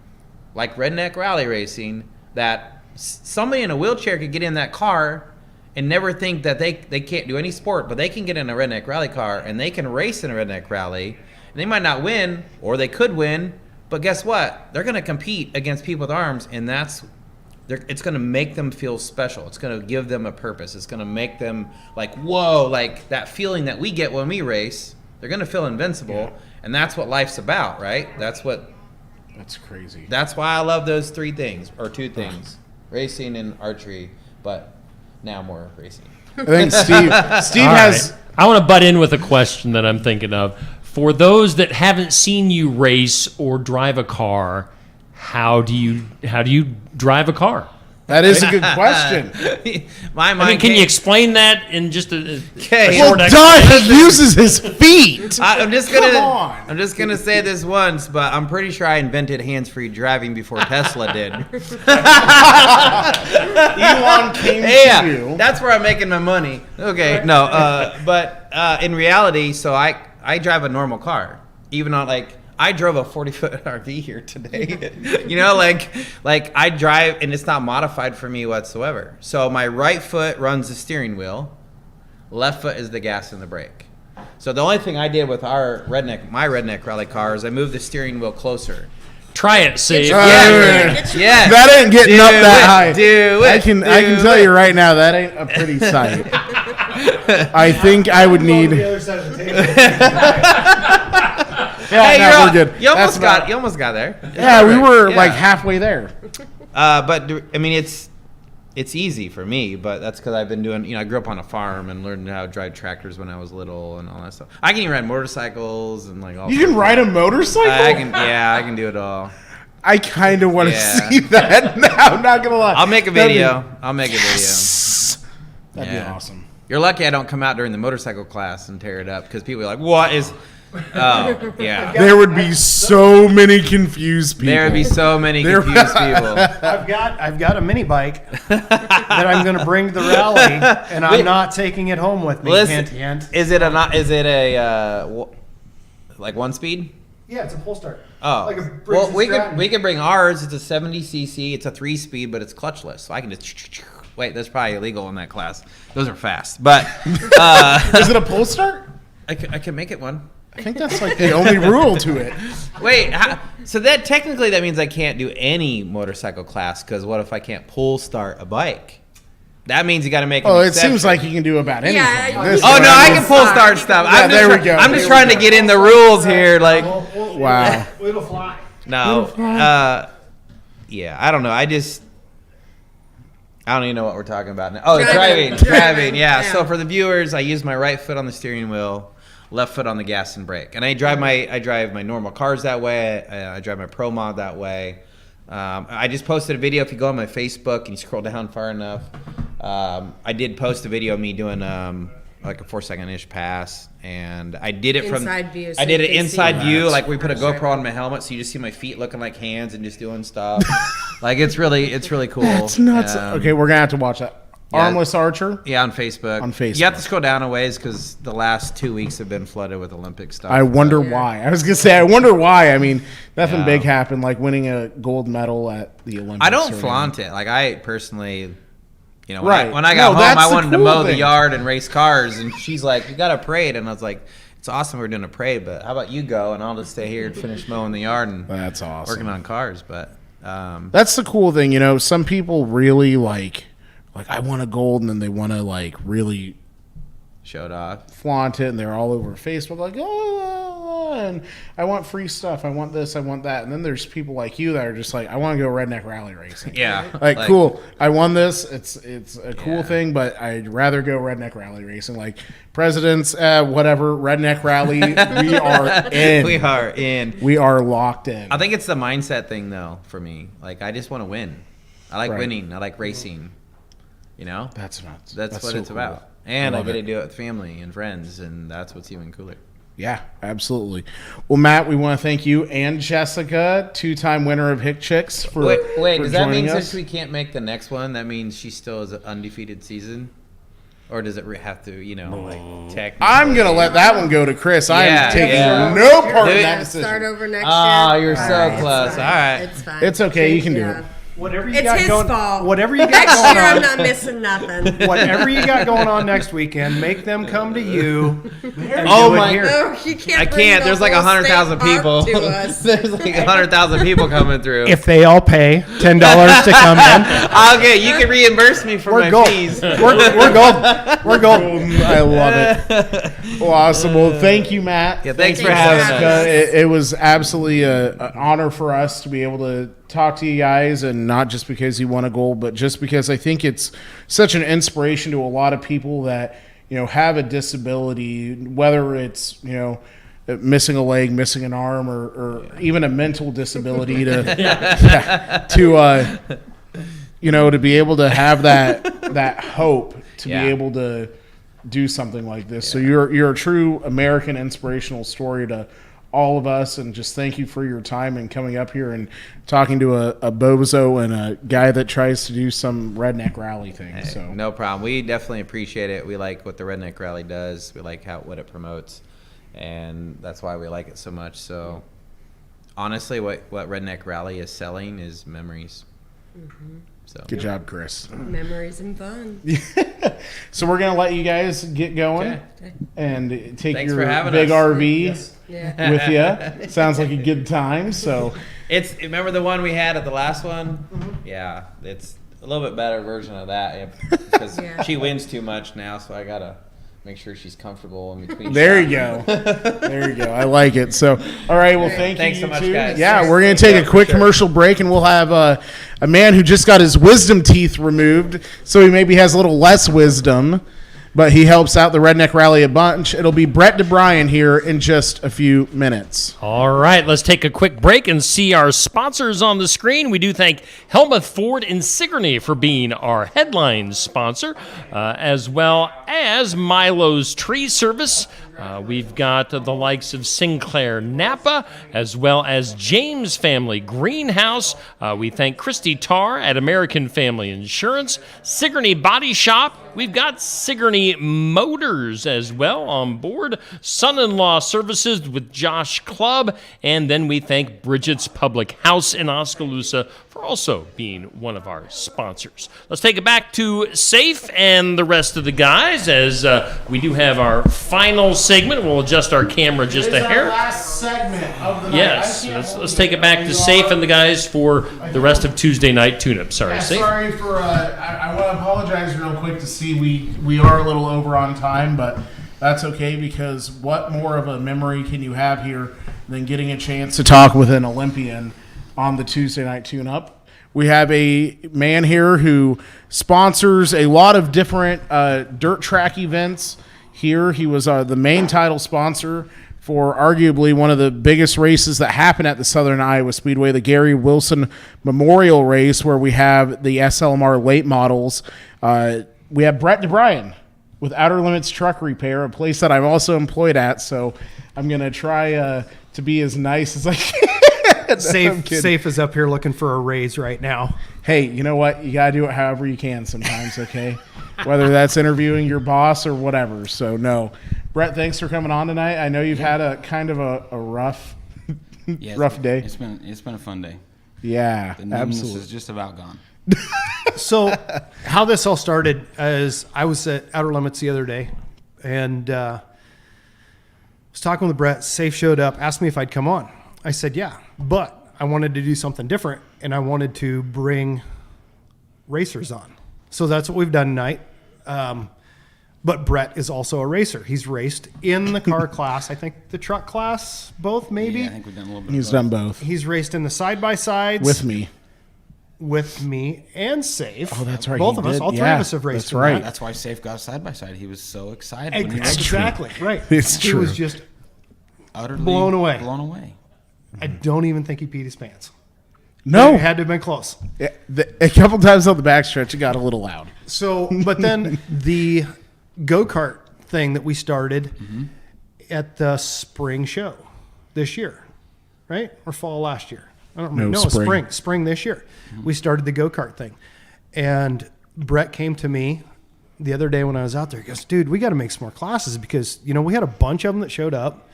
like redneck rally racing that somebody in a wheelchair could get in that car and never think that they can't do any sport, but they can get in a redneck rally car and they can race in a redneck rally. And they might not win, or they could win, but guess what? They're going to compete against people with arms, and it's going to make them feel special. It's going to give them a purpose. It's going to make them like, whoa, like that feeling that we get when we race. They're going to feel invincible, and that's what life's about, right? That's crazy. That's why I love those two things, racing and archery, but now more racing. I think Steve All has. right. I want to butt in with a question that I'm thinking of. For those that haven't seen you race or drive a car, how do you drive a car? That is a good question. My I mind mean, can you came- explain that in just a Okay. Well, short Doug uses his feet. I'm just Come gonna on. I'm just gonna say this once, but I'm pretty sure I invented hands-free driving before Tesla did. Elon came to Yeah, you. that's where I'm making my money. Okay, no, but in reality, so I drive a normal car, even on like I drove a 40-foot RV here today. You know, like I drive, and it's not modified for me whatsoever. So my right foot runs the steering wheel, left foot is the gas and the brake. So the only thing I did with my redneck rally car is I moved the steering wheel closer. Try it, see. Yes. That ain't getting up that high. Do it. I can tell you right now that ain't a pretty sight. I think I would need. The other side of the table. Hey, we're good. You almost That's got. You almost got there. Yeah, we were Yeah. like halfway there. But I mean, it's easy for me, but that's because I've been doing. You know, I grew up on a farm and learned how to drive tractors when I was little and all that stuff. I can even ride motorcycles and like all. You can ride a motorcycle. I can do it all. I kind of want to Yeah. see that now. I'm not gonna lie. I'll make a That'd be- video. That'd That'd Yeah. be awesome. You're lucky I don't come out during the motorcycle class and tear it up because people are like, "What is?" Oh, yeah. There would be so many confused people. There would be so many There- confused people. I've got a mini bike that I'm going to bring to the rally, and I'm not taking it home with me. Hint, hint. Is it like one speed? Yeah, it's a pull start. Oh, Like a well, Briggs we and could Stratton. bring ours. It's a 70 cc. It's a 3-speed, but it's clutchless, so I can just wait. That's probably illegal in that class. Those are fast, but Is it a pull start? I can make it one. I think that's like the only rule to it. Wait, so that technically that means I can't do any motorcycle class because what if I can't pull start a bike? That means you got to make. Oh, an it seems exception. like you can do about anything. Yeah, This Oh one, no, I mean- can pull start stuff. Yeah, there we go. I'm just There trying we to get in the rules here. Like, Wow. It'll fly. no, yeah, I don't know. I don't even know what we're talking about now. Oh, driving. Yeah. Yeah. So for the viewers, I use my right foot on the steering wheel, left foot on the gas and brake, and I drive my normal cars that way. I drive my Pro Mod that way. I just posted a video. If you go on my Facebook and you scroll down far enough, I did post a video of me doing like a 4-second-ish pass, and I did it Inside view, so I did you it can inside see. view, like we put a Sure. GoPro on my helmet, so you just see my feet looking like hands and just doing stuff. Like it's really cool. That's nuts. Okay, we're gonna have to watch that. yeah. Armless Archer. Yeah, on Facebook. On Facebook. You have to scroll down a ways because the last 2 weeks have been flooded with Olympic stuff. I wonder why. I was gonna say I wonder why. I mean, nothing Yeah. big happened like winning a gold medal at the Olympics. I don't or flaunt it. Like I personally, you know, Right. when I got No, home, that's I the wanted to cool mow the thing. yard and race cars, and she's like, "You got a parade," and I was like, "It's awesome we're doing a parade, but how about you go and I'll just stay here and finish mowing the yard and That's awesome. working on cars." But That's the cool thing, you know. Some people really like I want a gold, and then they want to like really showed off. flaunt it, and they're all over Facebook like, oh, and I want free stuff. I want this. I want that. And then there's people like you that are just like, I want to go redneck rally racing. Yeah. Like cool. I won this. It's a cool thing, but I'd rather go redneck rally racing. Like presidents, whatever, redneck rally. We are in. We are in. We are locked in. I think it's the mindset thing, though, for me. Like, I just want to win. I like Right. winning. I like racing. You know? That's nuts. That's what so it's cool. about. And I love get to it. do it with family and friends, and that's what's even cooler. Yeah, absolutely. Well, Matt, we want to thank you and Jessica, 2-time winner of Hick Chicks, for Wait, for does that mean joining us. since we can't make the next one, that means she still has an undefeated season? Or does it have to, like, technically? I'm going to let that one go to Chris. I Yeah, am taking yeah. no part in Yeah, that decision. Start over next Oh, year. you're so Alright, close. it's fine. All right. It's fine. It's okay. You can do Yeah. it. Whatever you It's got his going, fault. whatever you got Next going year, I'm on, not missing nothing. whatever you got going on next weekend, make them come to you. And Oh do it my- here. No, you can't. I bring can't. the There's like whole 100,000 state park people. to us. There's like 100,000 people coming through. If they all pay $10 to come in, Okay, you can reimburse me for we're my gold. fees. We're gold. We're gold. I love it. Well, awesome. Well, thank you, Matt. Yeah, thanks for Thanks having for us. having us. It was absolutely an honor for us to be able to talk to you guys, and not just because you won a gold, but just because I think it's such an inspiration to a lot of people that, have a disability, whether it's, missing a leg, missing an arm, or even a mental disability to to be able to have that hope to Yeah. be able to do something like this. So you're a true American inspirational story to all of us, and just thank you for your time and coming up here and talking to a bozo and a guy that tries to do some redneck rally thing. Hey, So no problem. We definitely appreciate it. We like what the Redneck Rally does. We like what it promotes, and that's why we like it so much. So, honestly, what Redneck Rally is selling is memories. So good job, Chris. Memories and fun. So we're gonna let you guys get going Okay. and take Thanks your for having big us. RV Yeah. with you. Sounds like a good time. So Remember the one we had at the last one? Yeah, it's a little bit better version of that because Yeah. she wins too much now, so I gotta make sure she's comfortable in between. there shots. you go. There you go. I like it. So, all right. Well, thank Thanks you. so much, two. guys. Yeah, Sure. we're going to take Yeah, a for quick sure. commercial break, and we'll have a man who just got his wisdom teeth removed, so he maybe has a little less wisdom, but he helps out the Redneck Rally a bunch. It'll be Brett DeBryan here in just a few minutes. All right, let's take a quick break and see our sponsors on the screen. We do thank Helmuth Ford in Sigourney for being our headline sponsor, as well as Milo's Tree Service. We've got the likes of Sinclair Napa, as well as James Family Greenhouse. We thank Christy Tarr at American Family Insurance, Sigourney Body Shop. We've got Sigourney Motors as well on board, Son-in-Law Services with Josh Clubb, and then we thank Bridget's Public House in Oskaloosa for also being one of our sponsors. Let's take it back to Safe and the rest of the guys as we do have our final segment. We'll adjust our camera just a hair. last segment of the night. Yes, let's take it back to Safe and the guys for the rest of Tuesday Night Tune-Up. Sorry, Yeah, Safe. sorry for. I want to apologize real quick to see we are a little over on time, but that's okay because what more of a memory can you have here than getting a chance to talk with an Olympian on the Tuesday Night Tune-Up? We have a man here who sponsors a lot of different dirt track events. Here, he was the main title sponsor for arguably one of the biggest races that happened at the Southern Iowa Speedway, the Gary Wilson Memorial Race, where we have the SLMR late models. We have Brett DeBryan with Outer Limits Truck Repair, a place that I'm also employed at, so I'm going to try to be as nice as I can. I'm kidding. Safe is up here looking for a raise right now. Hey, you know what? You got to do it however you can sometimes, okay? Whether that's interviewing your boss or whatever. So, no. Brett, thanks for coming on tonight. I know you've had a kind of a rough rough day. It's been a fun day. Yeah, The numbness absolutely. is just about gone. So, how this all started is I was at Outer Limits the other day, and was talking with Brett. Safe showed up, asked me if I'd come on. I said, yeah, but I wanted to do something different, and I wanted to bring racers on. So that's what we've done tonight. But Brett is also a racer. He's raced in the car class. I think the truck class, both maybe. Yeah, I think we've done a little bit. He's done both He's raced in the side-by-sides. With me and Safe. Oh, that's right. Both He of us, did. all three Yeah, of us have raced. that's in right. that. That's why Safe got side by side. He was so excited. when he raced. Exactly. Right. It's He true. was just Utterly blown away. Blown away. I don't even think he peed his pants. No. It had to have been close. A couple times on the backstretch, it got a little loud. So, but then the go-kart thing that we started at the spring show this year, right? Or fall last year. I don't remember. No, spring. Spring this year. We started the go-kart thing. And Brett came to me the other day when I was out there. He goes, dude, we got to make some more classes because, you know, we had a bunch of them that showed up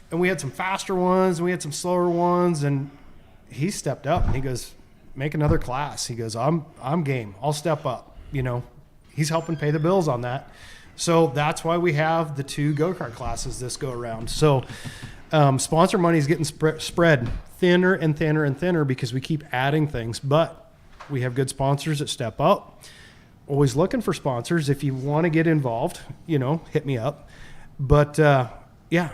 and we had some faster ones and we had some slower ones. And he stepped up and he goes, make another class. He goes, I'm game. I'll step up. You know, he's helping pay the bills on that. So that's why we have the 2 go-kart classes this go around. So sponsor money is getting spread thinner and thinner and thinner because we keep adding things, but we have good sponsors that step up. Always looking for sponsors. If you want to get involved, you know, hit me up. But yeah,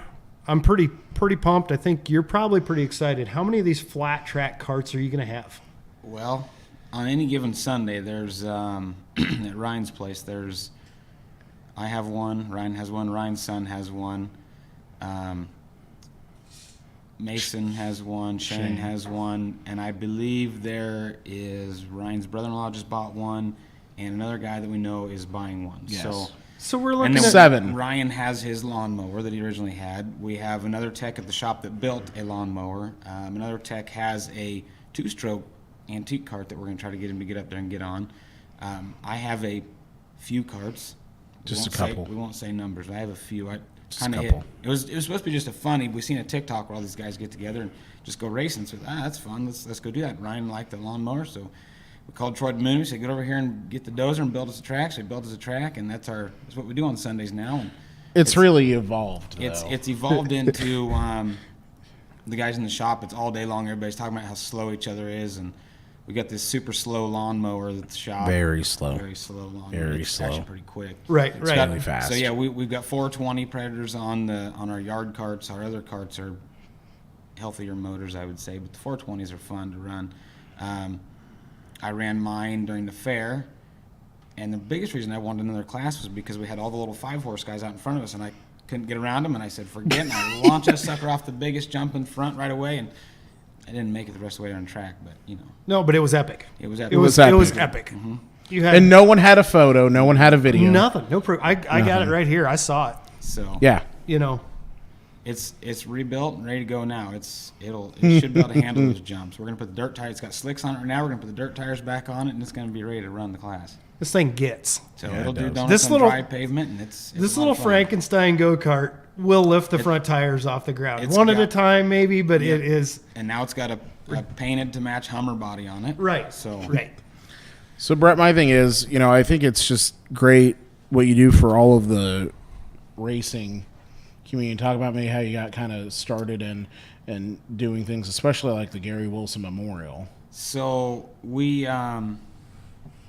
I'm pretty pumped. I think you're probably pretty excited. How many of these flat track karts are you going to have? Well, on any given Sunday, there's at Ryan's place. I have one. Ryan has one. Ryan's son has one. Mason has one. Shane has one, and I believe there is Ryan's brother-in-law just bought one, and another guy that we know is buying one. Yes. So we're looking and at 7. Ryan has his lawnmower that he originally had. We have another tech at the shop that built a lawnmower. Another tech has a 2-stroke antique cart that we're going to try to get him to get up there and get on. I have a few carts. Just a couple. We won't say numbers. I have a few. Just a couple. It was supposed to be just a funny. We seen a TikTok where all these guys get together and just go racing. So that's fun. Let's go do that. Ryan liked the lawnmower, so we called Troy Moon. We said, get over here and get the dozer and build us a track. So he built us a track, and that's what we do on Sundays now. And It's really evolved, though. it's evolved into the guys in the shop. It's all day long. Everybody's talking about how slow each other is, and we got this super slow lawnmower at the shop. Very slow. Very slow lawnmower. Very it's slow. actually pretty quick. Right, It's right. really fast. So yeah, we've got 420 Predators on our yard carts. Our other carts are healthier motors, I would say, but the 420s are fun to run. I ran mine during the fair, and the biggest reason I wanted another class was because we had all the little 5-horse guys out in front of us, and I couldn't get around them, and I said, forget it, and I launched that sucker off the biggest jump in front right away, and I didn't make it the rest of the way on track, but, you know. No, but it was epic. It was epic. It was epic. Mm-hmm. You had And no one had a photo. No one had a video. nothing. No proof. I got it right here. I saw it. So Yeah. You know, it's rebuilt and ready to go now. It should be able to handle those jumps. We're gonna put the dirt tires. It's got slicks on it right now. We're gonna put the dirt tires back on it, and it's gonna be ready to run the class. this thing gets. So Yeah, it'll it do does. donuts This on little- dry pavement, and it's This a lot little of fun. Frankenstein go-kart will lift the front tires off the ground. It's One at a got- time, maybe, but it is And now it's got a painted to match Hummer body on it. right. So Right. So, Brett, my thing is, I think it's just great what you do for all of the racing community. Talk about maybe how you got kind of started and doing things, especially like the Gary Wilson Memorial. So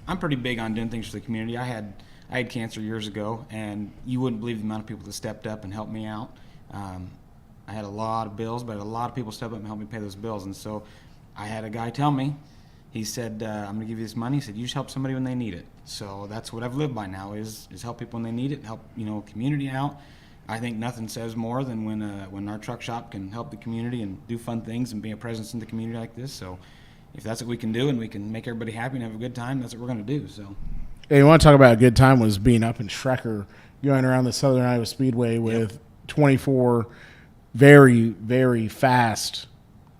I'm pretty big on doing things for the community. I had cancer years ago, and you wouldn't believe the amount of people that stepped up and helped me out. I had a lot of bills, but a lot of people stepped up and helped me pay those bills. And so I had a guy tell me, he said, I'm going to give you this money. He said, you just help somebody when they need it. So that's what I've lived by now is help people when they need it, help, community out. I think nothing says more than when our truck shop can help the community and do fun things and be a presence in the community like this. So if that's what we can do and we can make everybody happy and have a good time, that's what we're going to do. So. And you want to talk about a good time was being up in Schrecker, going around the Southern Iowa Speedway with 24 very, very fast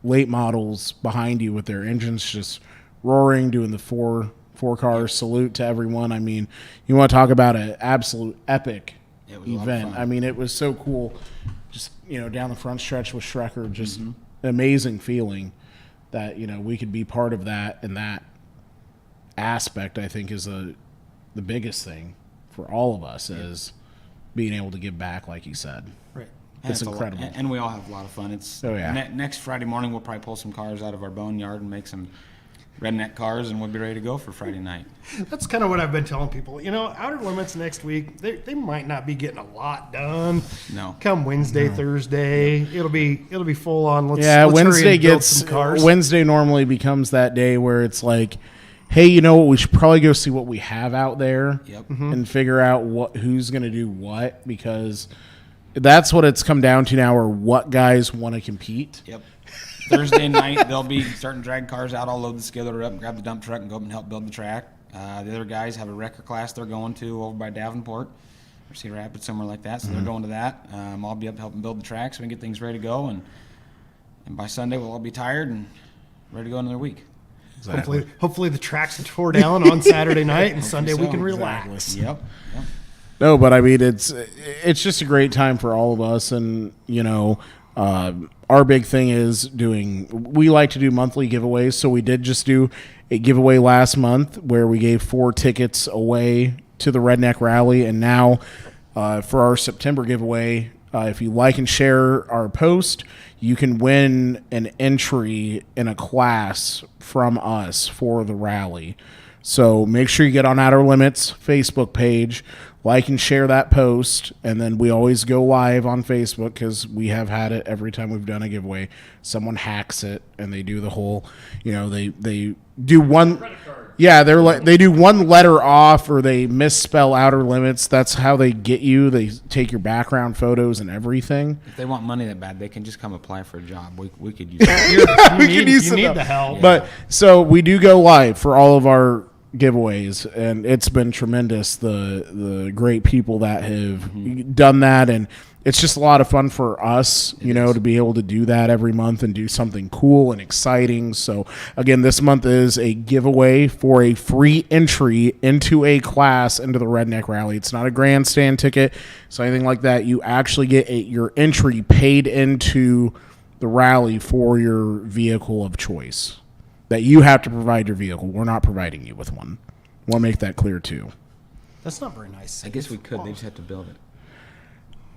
late models behind you with their engines just roaring, doing the four car salute to everyone. I mean, you want to talk about an absolute epic event. I mean, it was so cool. Just, down the front stretch with Schrecker, just an amazing feeling that, we could be part of that, and that aspect, I think, is the biggest thing for all of us is being able to give back, like you said. Right. It's incredible. And we all have a lot of fun. Next Friday morning, we'll probably pull some cars out of our boneyard and make some redneck cars, and we'll be ready to go for Friday night. That's kind of what I've been telling people. Outer Limits next week, they might not be getting a lot done. No. Come Wednesday, Thursday, it'll be full on. Let's Wednesday hurry and build some cars. Wednesday normally becomes that day where it's like, hey, you know what? We should probably go see what we have out there and figure out who's going to do what, because that's what it's come down to now, or what guys want to compete. Yep. Thursday night, they'll be starting to drag cars out. I'll load the skid loader up and grab the dump truck and go up and help build the track. The other guys have a wrecker class they're going to over by Davenport or Cedar Rapids, somewhere like that. So they're going to that. I'll be up helping build the track so we can get things ready to go. And by Sunday, we'll all be tired and ready to go another week. Exactly. Hopefully the tracks are tore down on Saturday night, and Sunday we can relax. Exactly. Yep. No, but I mean, it's just a great time for all of us, and our big thing is we like to do monthly giveaways, so we did just do a giveaway last month where we gave 4 tickets away to the Redneck Rally, and now for our September giveaway, if you like and share our post, you can win an entry in a class from us for the rally. So make sure you get on Outer Limits Facebook page, like and share that post, and then we always go live on Facebook because we have had it every time we've done a giveaway. Someone hacks it and they do the whole, they do one. Yeah, they do one letter off, or they misspell Outer Limits. That's how they get you. They take your background photos and everything. If they want money that bad, they can just come apply for a job. We could use that. You need the help. But so we do go live for all of our giveaways, and it's been tremendous, the great people that have done that, and it's just a lot of fun for us, to be able to do that every month and do something cool and exciting. So again, this month is a giveaway for a free entry into a class into the Redneck Rally. It's not a grandstand ticket, so anything like that. You actually get your entry paid into the rally for your vehicle of choice. That you have to provide your vehicle. We're not providing you with one. We'll make that clear too. That's not very nice. I guess we could. They just have to build it.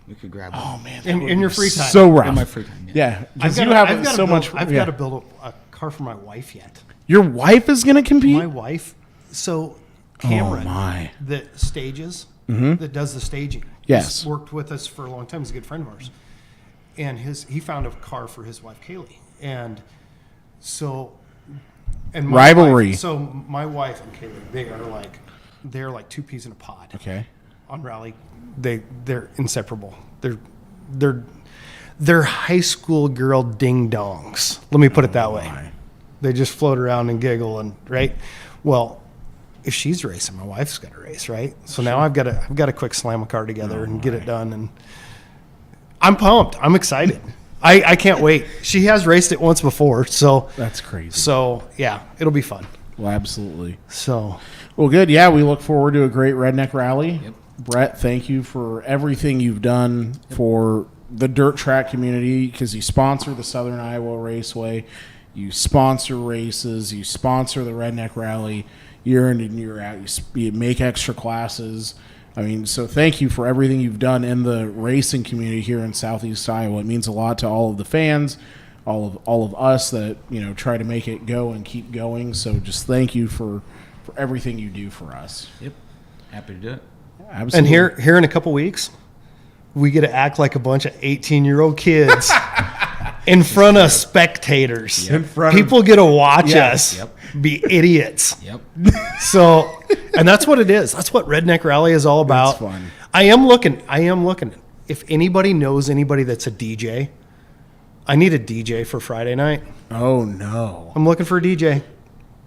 We could grab it. Oh man, in your free time. So rough. In my free time. Yeah, because I've you have so much. I've got to build a car for my wife yet. Your wife is going to compete. My wife. So Cameron, that stages, that does the staging. Yes, he's worked with us for a long time. He's a good friend of ours, and he found a car for his wife Kaylee, and so. And my rivalry. Wife, so my wife and Kaylee, they're like two peas in a pod. Okay. On rally, they're inseparable. They're high school girl ding dongs. Let me put it that way. They just float around and giggle and right. Well, if she's racing, my wife's got to race, right? So now I've got to quick slam a car together and get it done, and I'm pumped. I'm excited. I can't wait. She has raced it once before, so that's crazy. So yeah, it'll be fun. Well, absolutely. So, well, good. Yeah, we look forward to a great Redneck Rally. Yep. Brett, thank you for everything you've done for the dirt track community, because you sponsor the Southern Iowa Raceway, you sponsor races, you sponsor the Redneck Rally year in and year out. You make extra classes. I mean, so thank you for everything you've done in the racing community here in Southeast Iowa. It means a lot to all of the fans, all of us that try to make it go and keep going. So just thank you for everything you do for us. Yep, happy to do it. Absolutely. And here in a couple weeks, we get to act like a bunch of 18-year-old kids in front of spectators. Yep. People get to watch us be idiots. Yep. So, and that's what it is. That's what Redneck Rally is all about. It's fun. I am looking. If anybody knows anybody that's a DJ, I need a DJ for Friday night. Oh no! I'm looking for a DJ.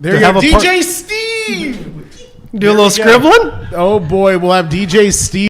There you go, DJ Steve. Do a little scribbling. Oh boy, we'll have DJ Steve.